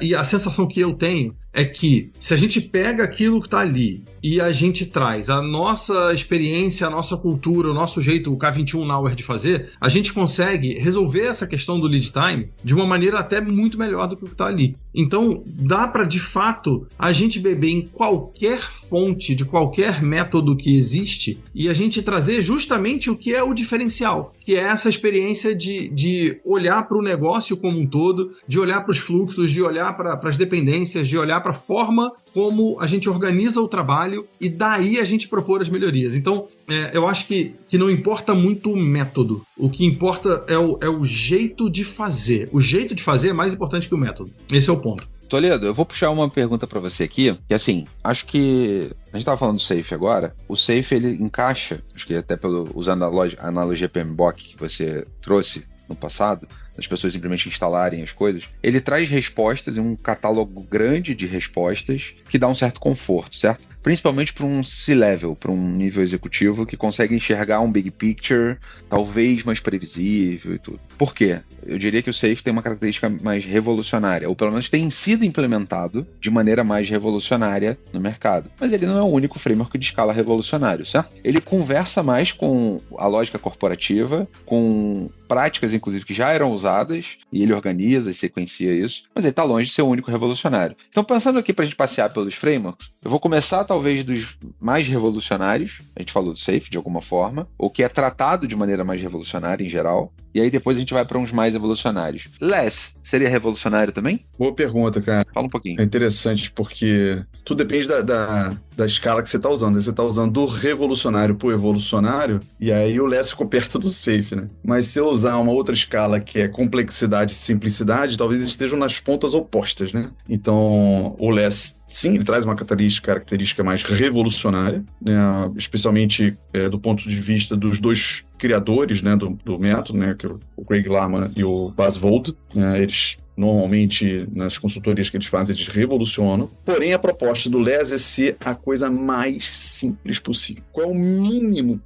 e a sensação que eu tenho é que se a gente pega aquilo que está ali e a gente traz a nossa experiência, a nossa cultura, o nosso jeito, o K21 Nowhere de fazer, a gente consegue resolver essa questão do lead time de uma maneira até muito melhor do que o que está ali. Então, dá para, de fato, a gente beber em qualquer fonte de qualquer método que existe e a gente trazer justamente o que é o diferencial, que é essa experiência de olhar para o negócio como um todo, de olhar para os fluxos, de olhar para as dependências, de olhar para a forma como a gente organiza o trabalho e daí a gente propor as melhorias. Então, eu acho que não importa muito o método. O que importa é o jeito de fazer. O jeito de fazer é mais importante que o método. Esse é o ponto. Toledo, eu vou puxar uma pergunta para você aqui, que assim, acho que a gente estava falando do Safe agora, o Safe ele encaixa, acho que até usando a analogia PMBOK que você trouxe no passado, as pessoas simplesmente instalarem as coisas, ele traz respostas em um catálogo grande de respostas que dá um certo conforto, certo? Principalmente para um C-level, para um nível executivo que consegue enxergar um big picture, talvez mais previsível e tudo. Por quê? Eu diria que o Safe tem uma característica mais revolucionária, ou pelo menos tem sido implementado de maneira mais revolucionária no mercado. Mas ele não é o único framework de escala revolucionário, certo? Ele conversa mais com a lógica corporativa, com práticas, inclusive, que já eram usadas, e ele organiza e sequencia isso, mas ele está longe de ser o único revolucionário. Então, pensando aqui para a gente passear pelos frameworks, eu vou começar talvez dos mais revolucionários, a gente falou do Safe de alguma forma, ou que é tratado de maneira mais revolucionária em geral, e aí depois a gente vai para uns mais evolucionários. Less seria revolucionário também? Boa pergunta, cara. Fala um pouquinho. É interessante porque tudo depende da escala que você está usando. Você está usando do revolucionário para o evolucionário, e aí o Less ficou perto do Safe, né? Mas se eu usar uma outra escala que é complexidade e simplicidade, talvez eles estejam nas pontas opostas, né? Então, o Less, sim, ele traz uma característica mais revolucionária, né? Especialmente do ponto de vista dos dois criadores, né, do método, né, que é o Craig Larman e o Bas Vold, né, eles normalmente nas consultorias que eles fazem, eles revolucionam. Porém, a proposta do Less é ser a coisa mais simples possível. Qual é o mínimo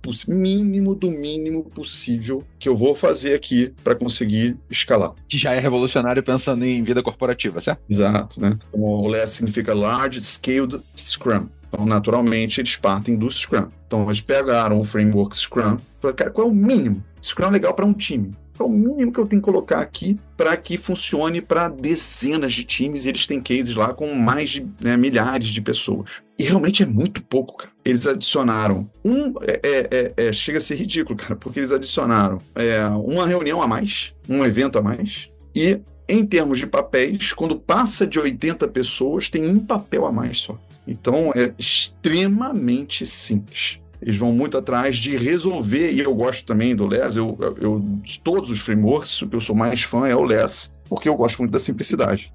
do mínimo possível que eu vou fazer aqui para conseguir escalar? Que já é revolucionário pensando em vida corporativa, certo? Exato, né? Então, o Less significa Large Scaled Scrum. Então, naturalmente, eles partem do Scrum. Então, eles pegaram o framework Scrum e falaram, cara, qual é o mínimo? Scrum é legal para um time. Qual é o mínimo que eu tenho que colocar aqui para que funcione para dezenas de times? E eles têm cases lá com mais de milhares de pessoas. E realmente é muito pouco, cara. Eles adicionaram chega a ser ridículo, cara, porque eles adicionaram uma reunião a mais, um evento a mais, e em termos de papéis, quando passa de 80 pessoas, tem um papel a mais só. Então, é extremamente simples. Eles vão muito atrás de resolver, e eu gosto também do Less, de todos os frameworks, o que eu sou mais fã é o Less, porque eu gosto muito da simplicidade.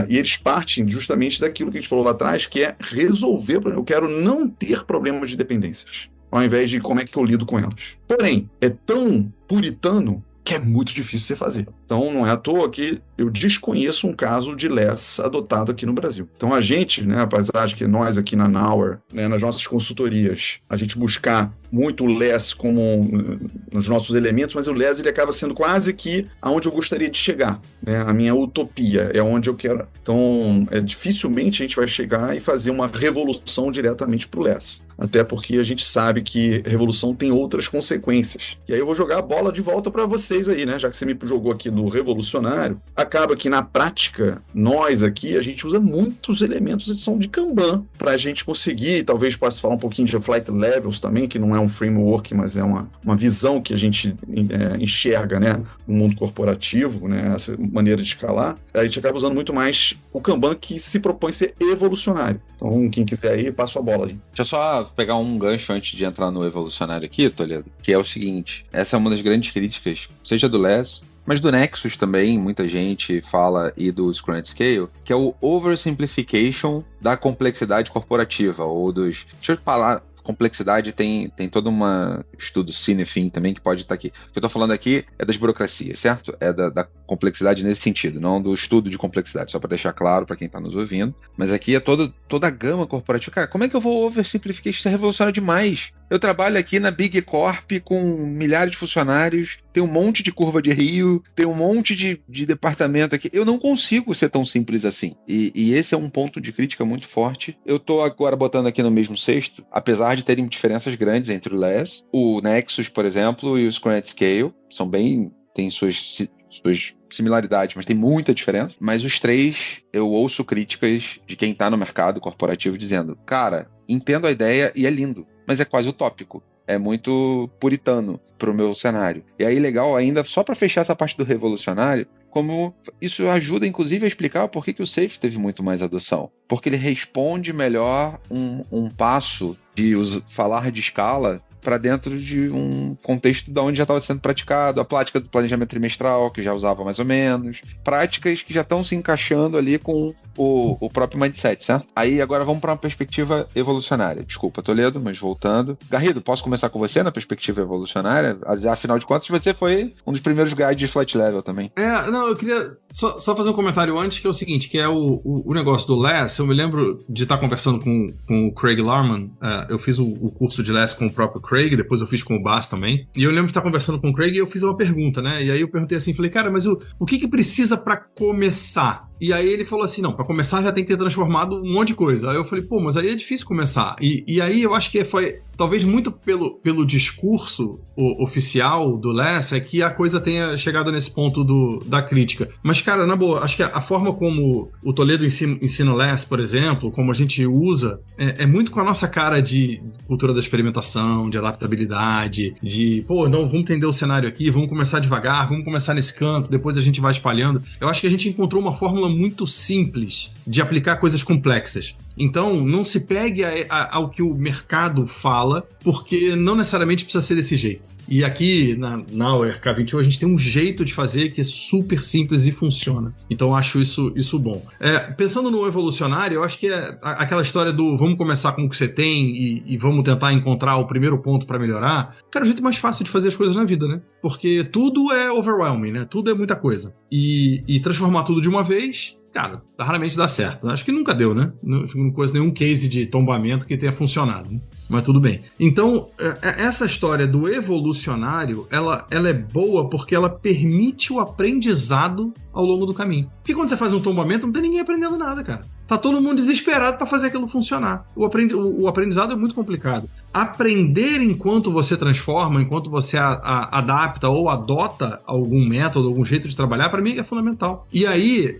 E eles partem justamente daquilo que a gente falou lá atrás, que é resolver, eu quero não ter problemas de dependências, ao invés de como é que eu lido com elas. Porém, é tão puritano que é muito difícil você fazer. Então, não é à toa que eu desconheço um caso de LESS adotado aqui no Brasil. Então a gente, né, apesar de que nós aqui na Noware, né, nas nossas consultorias, a gente buscar muito o LESS como nos nossos elementos, mas o LESS ele acaba sendo quase que aonde eu gostaria de chegar, né? A minha utopia é onde eu quero. Então, dificilmente a gente vai chegar e fazer uma revolução diretamente para o LESS. Até porque a gente sabe que revolução tem outras consequências. E aí eu vou jogar a bola de volta para vocês aí, né? Já que você me jogou aqui do revolucionário, acaba que na prática, nós aqui, a gente usa muitos elementos de Kanban para a gente conseguir, talvez possa falar um pouquinho de Flight Levels também, que não é um framework, mas é uma visão que a gente enxerga, né, no mundo corporativo, né, essa maneira de escalar. A gente acaba usando muito mais o Kanban, que se propõe ser evolucionário. Então, quem quiser aí, passo a bola ali. Deixa eu só pegar um gancho antes de entrar no evolucionário aqui, Toledo, que é o seguinte, essa é uma das grandes críticas, seja do LESS, mas do Nexus também, muita gente fala, e do Scrum at Scale, que é o oversimplification da complexidade corporativa, ou dos... Deixa eu falar... Complexidade tem todo um estudo Cinefin também que pode estar aqui. O que eu estou falando aqui é das burocracias, certo? É da complexidade nesse sentido, não do estudo de complexidade, só para deixar claro para quem está nos ouvindo. Mas aqui é toda a gama corporativa. Cara, como é que eu vou oversimplificar? Isso é revolucionário demais. Eu trabalho aqui na Big Corp com milhares de funcionários, tem um monte de curva de rio, tem um monte de departamento aqui. Eu não consigo ser tão simples assim. E esse é um ponto de crítica muito forte. Eu estou agora botando aqui no mesmo cesto, apesar de terem diferenças grandes entre o LESS, o Nexus, por exemplo, e o Scrum at Scale, têm suas similaridades, mas tem muita diferença. Mas os três, eu ouço críticas de quem está no mercado corporativo dizendo, cara, entendo a ideia e é lindo, mas é quase utópico. É muito puritano para o meu cenário. E aí, legal ainda, só para fechar essa parte do revolucionário, como isso ajuda, inclusive, a explicar por que o Safe teve muito mais adoção. Porque ele responde melhor um passo de falar de escala para dentro de um contexto de onde já estava sendo praticado, a prática do planejamento trimestral, que já usava mais ou menos, práticas que já estão se encaixando ali com o próprio mindset, certo? Aí agora vamos para uma perspectiva evolucionária. Desculpa, Toledo, mas voltando. Garrido, posso começar com você na perspectiva evolucionária? Afinal de contas, você foi um dos primeiros guides de Flight Level também. Não, eu queria só fazer um comentário antes, que é o seguinte, que é o negócio do LESS. Eu me lembro de estar conversando com o Craig Larman. Eu fiz o curso de LESS com o próprio Craig, depois eu fiz com o Bas também. E eu lembro de estar conversando com o Craig e eu fiz uma pergunta, né? E aí eu perguntei assim, falei, cara, mas o que precisa para começar? E aí ele falou assim, não, para começar já tem que ter transformado um monte de coisa. Aí eu falei, pô, mas aí é difícil começar. E aí eu acho que foi, talvez muito pelo discurso oficial do LESS, é que a coisa tenha chegado nesse ponto da crítica. Mas, cara, na boa, acho que a forma como o Toledo ensina o LESS, por exemplo, como a gente usa, é muito com a nossa cara de cultura da experimentação, de adaptabilidade, de, pô, não, vamos entender o cenário aqui, vamos começar devagar, vamos começar nesse canto, depois a gente vai espalhando. Eu acho que a gente encontrou uma fórmula muito simples de aplicar coisas complexas. Então, não se pegue ao que o mercado fala, porque não necessariamente precisa ser desse jeito. E aqui, na Noware K21, a gente tem um jeito de fazer que é super simples e funciona. Então, eu acho isso bom. Pensando no evolucionário, eu acho que é aquela história do vamos começar com o que você tem e vamos tentar encontrar o primeiro ponto para melhorar. Cara, é o jeito mais fácil de fazer as coisas na vida, né? Porque tudo é overwhelming, né? Tudo é muita coisa. E transformar tudo de uma vez... Cara, raramente dá certo. Acho que nunca deu, né? Não conheço nenhum case de tombamento que tenha funcionado, né? Mas tudo bem. Então, essa história do evolucionário, ela é boa porque ela permite o aprendizado ao longo do caminho. Porque quando você faz um tombamento, não tem ninguém aprendendo nada, cara. Tá todo mundo desesperado para fazer aquilo funcionar. O aprendizado é muito complicado. Aprender enquanto você transforma, enquanto você adapta ou adota algum método, algum jeito de trabalhar, para mim é fundamental. E aí,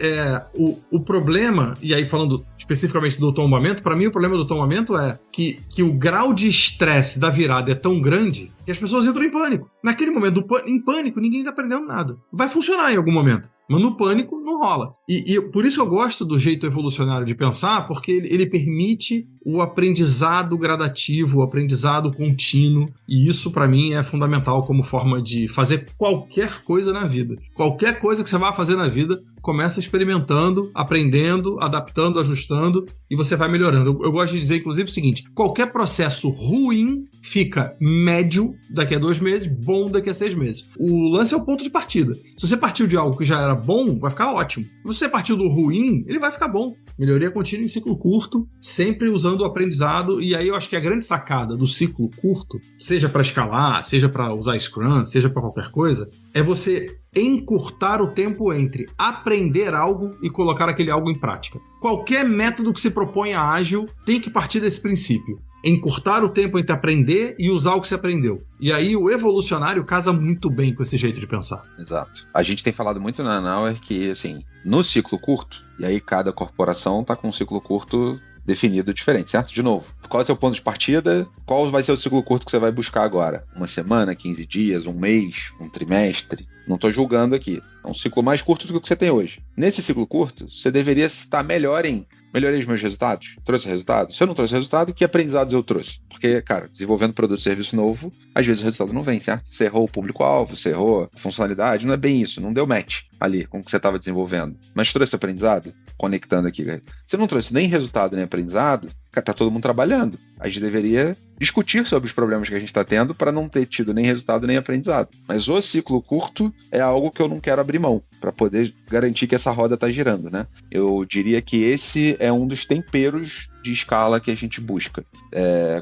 o problema, e aí falando especificamente do tombamento, para mim o problema do tombamento é que o grau de estresse da virada é tão grande que as pessoas entram em pânico. Naquele momento, em pânico, ninguém está aprendendo nada. Vai funcionar em algum momento, mas no pânico não rola. E por isso eu gosto do jeito evolucionário de pensar, porque ele permite o aprendizado gradativo, o aprendizado contínuo, e isso para mim é fundamental como forma de fazer qualquer coisa na vida. Qualquer coisa que você vai fazer na vida, começa experimentando, aprendendo, adaptando, ajustando e você vai melhorando. Eu gosto de dizer, inclusive, o seguinte: qualquer processo ruim fica médio daqui a 2 meses, bom daqui a 6 meses. O lance é o ponto de partida. Se você partiu de algo que já era bom, vai ficar ótimo. Se você partiu do ruim, ele vai ficar bom. Melhoria contínua em ciclo curto, sempre usando o aprendizado. E aí eu acho que a grande sacada do ciclo curto, seja para escalar, seja para usar Scrum, seja para qualquer coisa, é você encurtar o tempo entre aprender algo e colocar aquele algo em prática. Qualquer método que se propõe a ágil tem que partir desse princípio. Encurtar o tempo entre aprender e usar o que você aprendeu. E aí o evolucionário casa muito bem com esse jeito de pensar. Exato. A gente tem falado muito na Nauer que, assim, no ciclo curto, e aí cada corporação está com um ciclo curto definido diferente, certo? De novo, qual é o seu ponto de partida? Qual vai ser o ciclo curto que você vai buscar agora? 1 semana, 15 dias, 1 mês, 1 trimestre? Não estou julgando aqui. É um ciclo mais curto do que você tem hoje. Nesse ciclo curto, você deveria estar melhor em melhorei os meus resultados? Trouxe resultado? Se eu não trouxe resultado, que aprendizados eu trouxe? Porque, cara, desenvolvendo produto e serviço novo, às vezes o resultado não vem, certo? Você errou o público-alvo, você errou a funcionalidade, não é bem isso, não deu match ali com o que você estava desenvolvendo. Mas trouxe aprendizado? Conectando aqui, cara. Se não trouxe nem resultado nem aprendizado, cara, tá todo mundo trabalhando. A gente deveria discutir sobre os problemas que a gente está tendo para não ter tido nem resultado nem aprendizado. Mas o ciclo curto é algo que eu não quero abrir mão, para poder garantir que essa roda está girando, né? Eu diria que esse é um dos temperos de escala que a gente busca,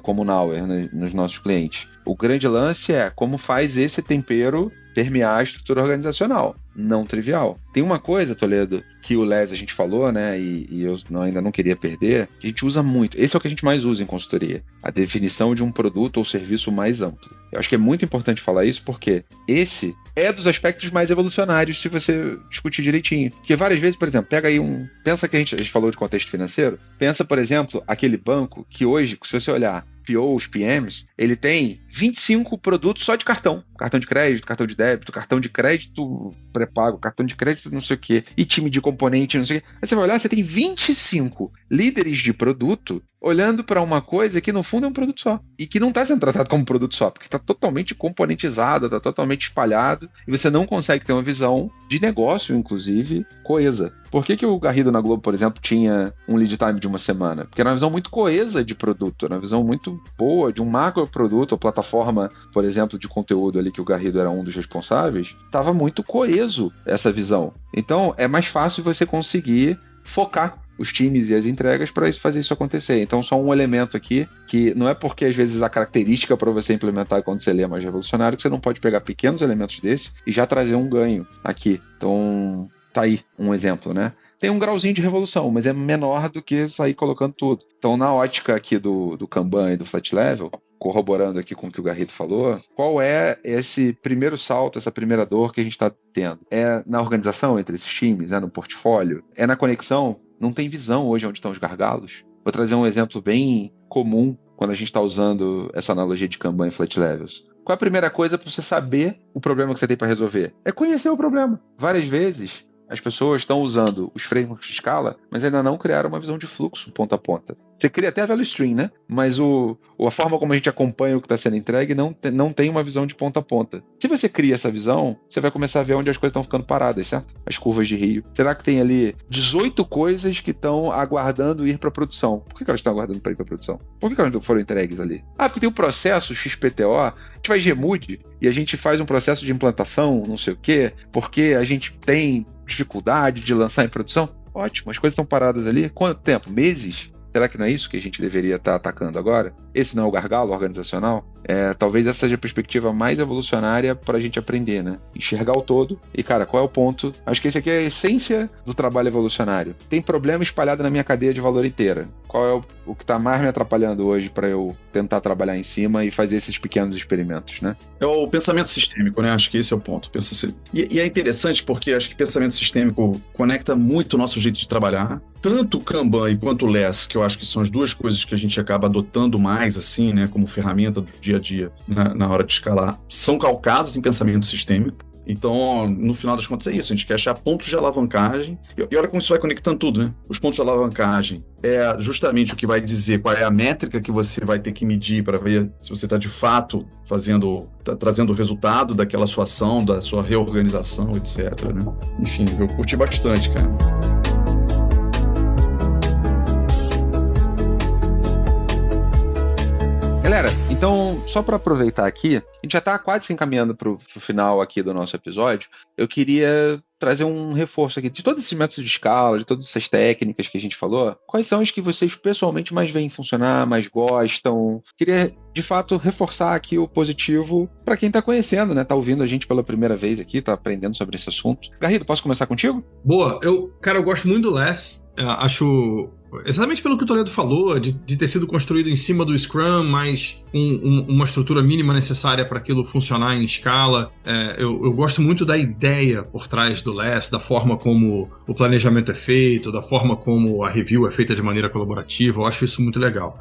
como Nauer, né, nos nossos clientes. O grande lance é como faz esse tempero permear a estrutura organizacional, não trivial. Tem uma coisa, Toledo, que o Les a gente falou, né, e eu ainda não queria perder, que a gente usa muito. Esse é o que a gente mais usa em consultoria, a definição de um produto ou serviço mais amplo. Eu acho que é muito importante falar isso porque esse é dos aspectos mais evolucionários se você discutir direitinho. Porque várias vezes, por exemplo, pega aí pensa que a gente falou de contexto financeiro, pensa, por exemplo, aquele banco que hoje, se você olhar POs, PMs, ele tem 25 produtos só de cartão. Cartão de crédito, cartão de débito, cartão de crédito pré-pago, cartão de crédito não sei o quê, e time de componente não sei o quê. Aí você vai olhar, você tem 25 líderes de produto olhando para uma coisa que no fundo é um produto só. E que não está sendo tratado como produto só, porque está totalmente componentizado, está totalmente espalhado, e você não consegue ter uma visão de negócio, inclusive, coesa. Por que o Garrido na Globo, por exemplo, tinha um lead time de 1 semana? Porque era uma visão muito coesa de produto, era uma visão muito boa de um macro produto, ou plataforma, por exemplo, de conteúdo ali que o Garrido era um dos responsáveis, estava muito coeso essa visão. Então, é mais fácil você conseguir focar os times e as entregas para fazer isso acontecer. Então, só um elemento aqui, que não é porque às vezes a característica para você implementar quando você lê é mais revolucionário, que você não pode pegar pequenos elementos desse e já trazer um ganho aqui. Então, tá aí um exemplo, né? Tem um grauzinho de revolução, mas é menor do que sair colocando tudo. Então, na ótica aqui do Kanban e do Flat Level, corroborando aqui com o que o Garrido falou, qual é esse primeiro salto, essa primeira dor que a gente está tendo? É na organização entre esses times? É no portfólio? É na conexão? Não tem visão hoje onde estão os gargalos? Vou trazer um exemplo bem comum quando a gente está usando essa analogia de Kanban e Flat Levels. Qual é a primeira coisa para você saber o problema que você tem para resolver? É conhecer o problema. Várias vezes as pessoas estão usando os frameworks de escala, mas ainda não criaram uma visão de fluxo ponta a ponta. Você cria até a value stream, né? Mas a forma como a gente acompanha o que está sendo entregue não tem uma visão de ponta a ponta. Se você cria essa visão, você vai começar a ver onde as coisas estão ficando paradas, certo? As curvas de rio. Será que tem ali 18 coisas que estão aguardando ir para a produção? Por que elas estão aguardando para ir para a produção? Por que elas não foram entregues ali? Ah, porque tem o processo XPTO, a gente vai Gmood e a gente faz um processo de implantação, não sei o quê, porque a gente tem dificuldade de lançar em produção? Ótimo, as coisas estão paradas ali. Quanto tempo? Meses? Será que não é isso que a gente deveria estar atacando agora? Esse não é o gargalo organizacional? Talvez essa seja a perspectiva mais evolucionária para a gente aprender, né? Enxergar o todo. E, cara, qual é o ponto? Acho que esse aqui é a essência do trabalho evolucionário. Tem problema espalhado na minha cadeia de valor inteira. Qual é o que está mais me atrapalhando hoje para eu tentar trabalhar em cima e fazer esses pequenos experimentos, né? É o pensamento sistêmico, né? Acho que esse é o ponto. E é interessante porque acho que pensamento sistêmico conecta muito o nosso jeito de trabalhar. Tanto o Kanban quanto o LeSS, que eu acho que são as duas coisas que a gente acaba adotando mais, assim, né, como ferramenta do dia a dia na hora de escalar, são calcados em pensamento sistêmico. Então, no final das contas é isso, a gente quer achar pontos de alavancagem, e olha como isso vai conectando tudo, né? Os pontos de alavancagem é justamente o que vai dizer qual é a métrica que você vai ter que medir para ver se você está de fato trazendo o resultado daquela sua ação, da sua reorganização, etc, né? Enfim, eu curti bastante, cara. Galera, então, só para aproveitar aqui, a gente já está quase se encaminhando para o final aqui do nosso episódio, eu queria trazer um reforço aqui de todos esses métodos de escala, de todas essas técnicas que a gente falou, quais são os que vocês pessoalmente mais veem funcionar, mais gostam? Queria, de fato, reforçar aqui o positivo para quem está conhecendo, né? Tá ouvindo a gente pela primeira vez aqui, tá aprendendo sobre esse assunto. Garrido, posso começar contigo? Boa, eu gosto muito do Less, acho... Exatamente pelo que o Toledo falou, de ter sido construído em cima do Scrum, mas uma estrutura mínima necessária para aquilo funcionar em escala. Eu gosto muito da ideia por trás do Less, da forma como o planejamento é feito, da forma como a review é feita de maneira colaborativa. Eu acho isso muito legal.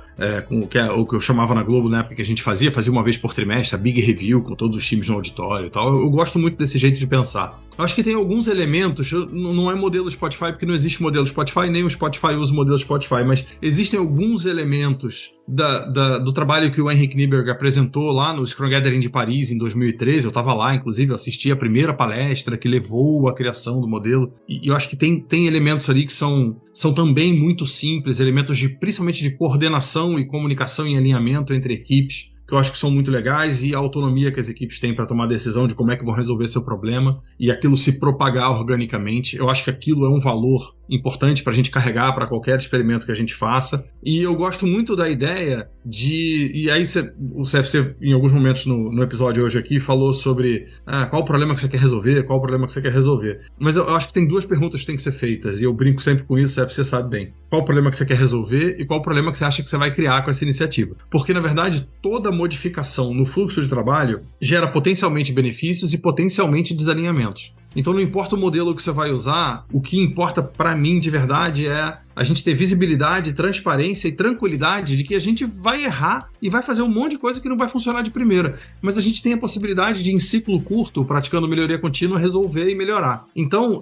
O que eu chamava na Globo na época que a gente fazia uma vez por trimestre, a Big Review, com todos os times no auditório e tal. Eu gosto muito desse jeito de pensar. Eu acho que tem alguns elementos, não é modelo Spotify, porque não existe modelo Spotify, nem o Spotify usa o modelo Spotify, mas existem alguns elementos do trabalho que o Henrik Kniberg apresentou lá no Scrum Gathering de Paris em 2013. Eu estava lá, inclusive, eu assisti a primeira palestra que levou à criação do modelo, e eu acho que tem elementos ali que são também muito simples, elementos principalmente de coordenação e comunicação em alinhamento entre equipes, que eu acho que são muito legais, e a autonomia que as equipes têm para tomar a decisão de como é que vão resolver seu problema e aquilo se propagar organicamente. Eu acho que aquilo é um valor importante para a gente carregar para qualquer experimento que a gente faça. E eu gosto muito da ideia e aí o CFC, em alguns momentos no episódio hoje aqui, falou sobre qual o problema que você quer resolver, qual o problema que você quer resolver. Mas eu acho que tem duas perguntas que têm que ser feitas, e eu brinco sempre com isso, o CFC sabe bem. Qual o problema que você quer resolver e qual o problema que você acha que você vai criar com essa iniciativa? Porque, na verdade, toda modificação no fluxo de trabalho gera potencialmente benefícios e potencialmente desalinhamentos. Então não importa o modelo que você vai usar, o que importa para mim de verdade é a gente ter visibilidade, transparência e tranquilidade de que a gente vai errar e vai fazer um monte de coisa que não vai funcionar de primeira. Mas a gente tem a possibilidade de, em ciclo curto, praticando melhoria contínua, resolver e melhorar. Então,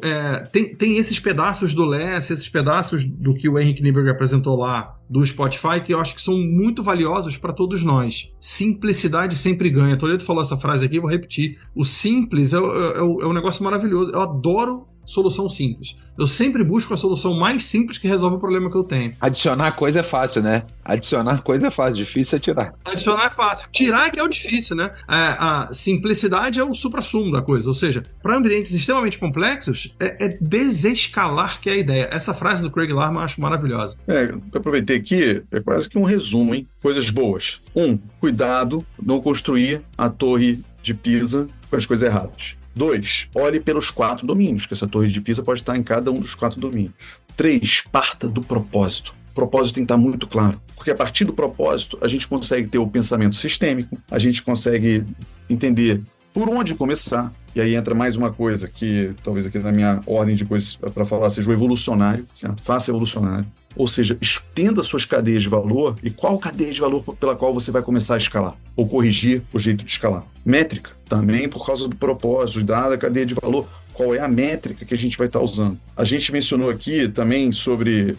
tem esses pedaços do Less, esses pedaços do que o Henrik Kniberg apresentou lá, do Spotify, que eu acho que são muito valiosos para todos nós. Simplicidade sempre ganha. Toledo falou essa frase aqui, vou repetir. O simples é um negócio maravilhoso. Eu adoro solução simples. Eu sempre busco a solução mais simples que resolve o problema que eu tenho. Adicionar coisa é fácil, né? Adicionar coisa é fácil, difícil é tirar. Adicionar é fácil. Tirar é que é o difícil, né? A simplicidade é o supra-sumo da coisa. Ou seja, para ambientes extremamente complexos, é desescalar que é a ideia. Essa frase do Craig Larman eu acho maravilhosa. Eu aproveitei aqui, é quase que um resumo, hein? Coisas boas. 1. Cuidado, não construir a torre de Pisa com as coisas erradas. 2. Olhe pelos 4 domínios, que essa torre de Pisa pode estar em cada um dos 4 domínios. 3. Parta do propósito. O propósito tem que estar muito claro, porque a partir do propósito a gente consegue ter o pensamento sistêmico, a gente consegue entender por onde começar, e aí entra mais uma coisa que talvez aqui na minha ordem de coisas para falar seja o evolucionário, certo? Faça evolucionário. Ou seja, estenda suas cadeias de valor e qual cadeia de valor pela qual você vai começar a escalar ou corrigir o jeito de escalar. Métrica, também por causa do propósito, dada a cadeia de valor, qual é a métrica que a gente vai estar usando. A gente mencionou aqui também sobre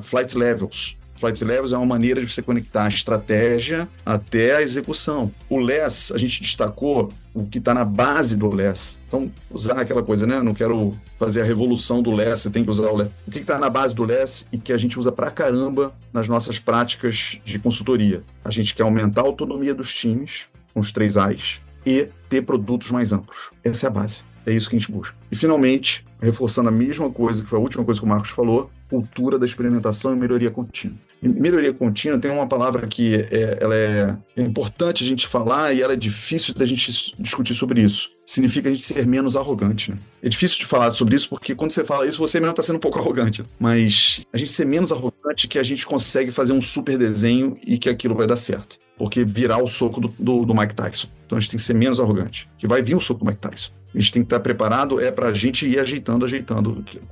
flight levels. Flight levels é uma maneira de você conectar a estratégia até a execução. O Less, a gente destacou o que está na base do Less. Então, usar aquela coisa, né? Não quero fazer a revolução do Less, você tem que usar o Less. O que está na base do Less e que a gente usa pra caramba nas nossas práticas de consultoria? A gente quer aumentar a autonomia dos times, com os 3 A's, e ter produtos mais amplos. Essa é a base. É isso que a gente busca. E, finalmente, reforçando a mesma coisa, que foi a última coisa que o Marcos falou, cultura da experimentação e melhoria contínua. E melhoria contínua tem uma palavra que ela é importante a gente falar e ela é difícil da gente discutir sobre isso. Significa a gente ser menos arrogante, né? É difícil de falar sobre isso porque quando você fala isso, você mesmo está sendo um pouco arrogante. Mas a gente ser menos arrogante que a gente consegue fazer um super desenho e que aquilo vai dar certo. Porque virar o soco do Mike Tyson. Então a gente tem que ser menos arrogante. Que vai vir o soco do Mike Tyson. A gente tem que estar preparado pra gente ir ajeitando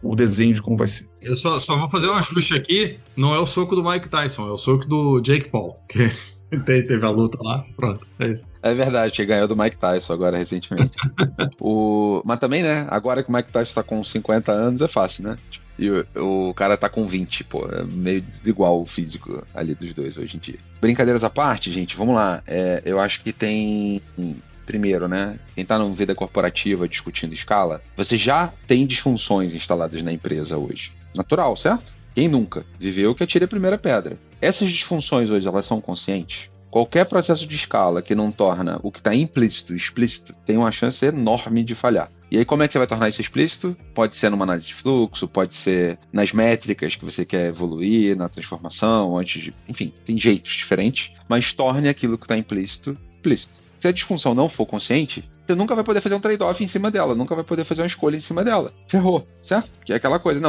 o desenho de como vai ser. Eu só vou fazer um ajuste aqui, não é o soco do Mike Tyson, é o soco do Jake Paul. Teve a luta lá, pronto, é isso. É verdade, ele ganhou do Mike Tyson agora recentemente. Mas também, né, agora que o Mike Tyson tá com 50 anos é fácil, né? E o cara tá com 20, pô. É meio desigual o físico ali dos dois hoje em dia. Brincadeiras à parte, gente, vamos lá. Eu acho que tem... Primeiro, né? Quem tá numa vida corporativa discutindo escala, você já tem disfunções instaladas na empresa hoje. Natural, certo? Quem nunca viveu que atire a primeira pedra. Essas disfunções hoje, elas são conscientes? Qualquer processo de escala que não torna o que está implícito explícito tem uma chance enorme de falhar. E aí, como é que você vai tornar isso explícito? Pode ser numa análise de fluxo, pode ser nas métricas que você quer evoluir, na transformação, enfim, tem jeitos diferentes, mas torne aquilo que está implícito, explícito. Se a disfunção não for consciente, você nunca vai poder fazer um trade-off em cima dela, nunca vai poder fazer uma escolha em cima dela. Ferrou, certo? Que é aquela coisa,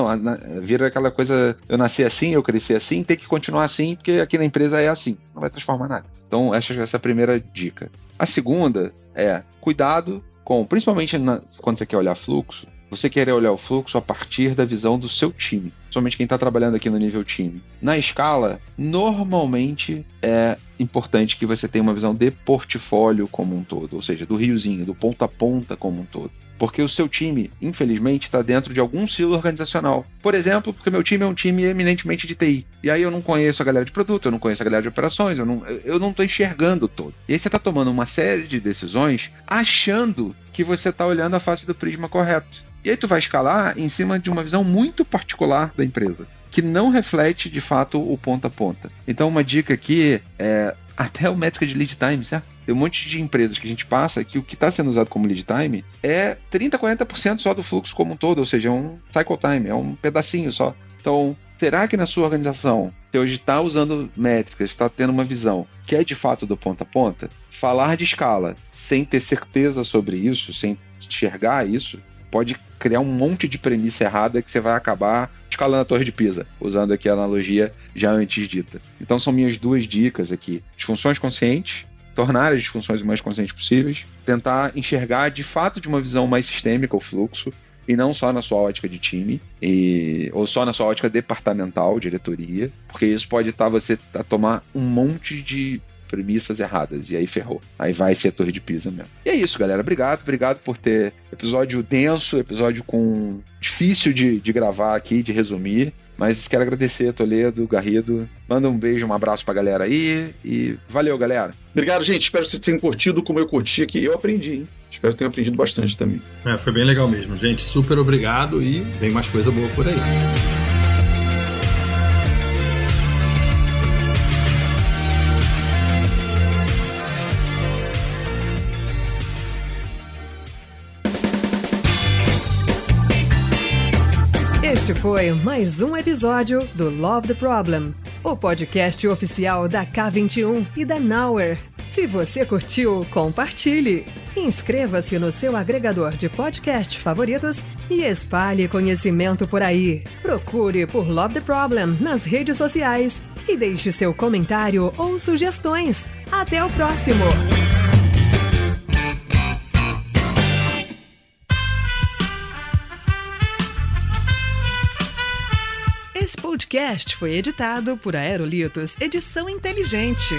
vira aquela coisa, eu nasci assim, eu cresci assim, tem que continuar assim, porque aqui na empresa é assim, não vai transformar nada. Então, essa é a primeira dica. A segunda é, cuidado com, principalmente quando você quer olhar fluxo, você querer olhar o fluxo a partir da visão do seu time, somente quem está trabalhando aqui no nível time. Na escala, normalmente é importante que você tenha uma visão de portfólio como um todo, ou seja, do riozinho, do ponta a ponta como um todo. Porque o seu time, infelizmente, está dentro de algum silo organizacional. Por exemplo, porque meu time é um time eminentemente de TI. E aí eu não conheço a galera de produto, eu não conheço a galera de operações, eu não estou enxergando todo. E aí você está tomando uma série de decisões achando que você está olhando a face do prisma correto. E aí tu vai escalar em cima de uma visão muito particular da empresa, que não reflete, de fato, o ponta a ponta. Então, uma dica aqui é até o métrica de lead time, certo? Tem um monte de empresas que a gente passa que o que está sendo usado como lead time é 30%, 40% só do fluxo como um todo, ou seja, é um cycle time, é um pedacinho só. Então, será que na sua organização, você hoje está usando métricas, está tendo uma visão que é de fato do ponta a ponta? Falar de escala sem ter certeza sobre isso, sem enxergar isso, pode criar um monte de premissa errada que você vai acabar escalando a Torre de Pisa, usando aqui a analogia já antes dita. Então são minhas duas dicas aqui. Disfunções conscientes, tornar as disfunções o mais conscientes possíveis, tentar enxergar de fato de uma visão mais sistêmica o fluxo, e não só na sua ótica de time, ou só na sua ótica departamental, diretoria, porque isso pode estar você a tomar um monte de premissas erradas, e aí ferrou. Aí vai ser a Torre de Pisa mesmo. E é isso, galera. Obrigado por ter episódio denso, episódio difícil de gravar aqui, de resumir, mas quero agradecer a Toledo, Garrido. Manda um beijo, um abraço pra galera aí, e valeu, galera. Obrigado, gente. Espero que vocês tenham curtido como eu curti aqui. Eu aprendi, hein? Espero que tenham aprendido bastante também. Foi bem legal mesmo, gente. Super obrigado e vem mais coisa boa por aí. Este foi mais um episódio do Love the Problem, o podcast oficial da K21 e da Nowhere. Se você curtiu, compartilhe. Inscreva-se no seu agregador de podcast favoritos e espalhe conhecimento por aí. Procure por Love the Problem nas redes sociais e deixe seu comentário ou sugestões. Até o próximo! Esse podcast foi editado por Aerolitos Edição Inteligente.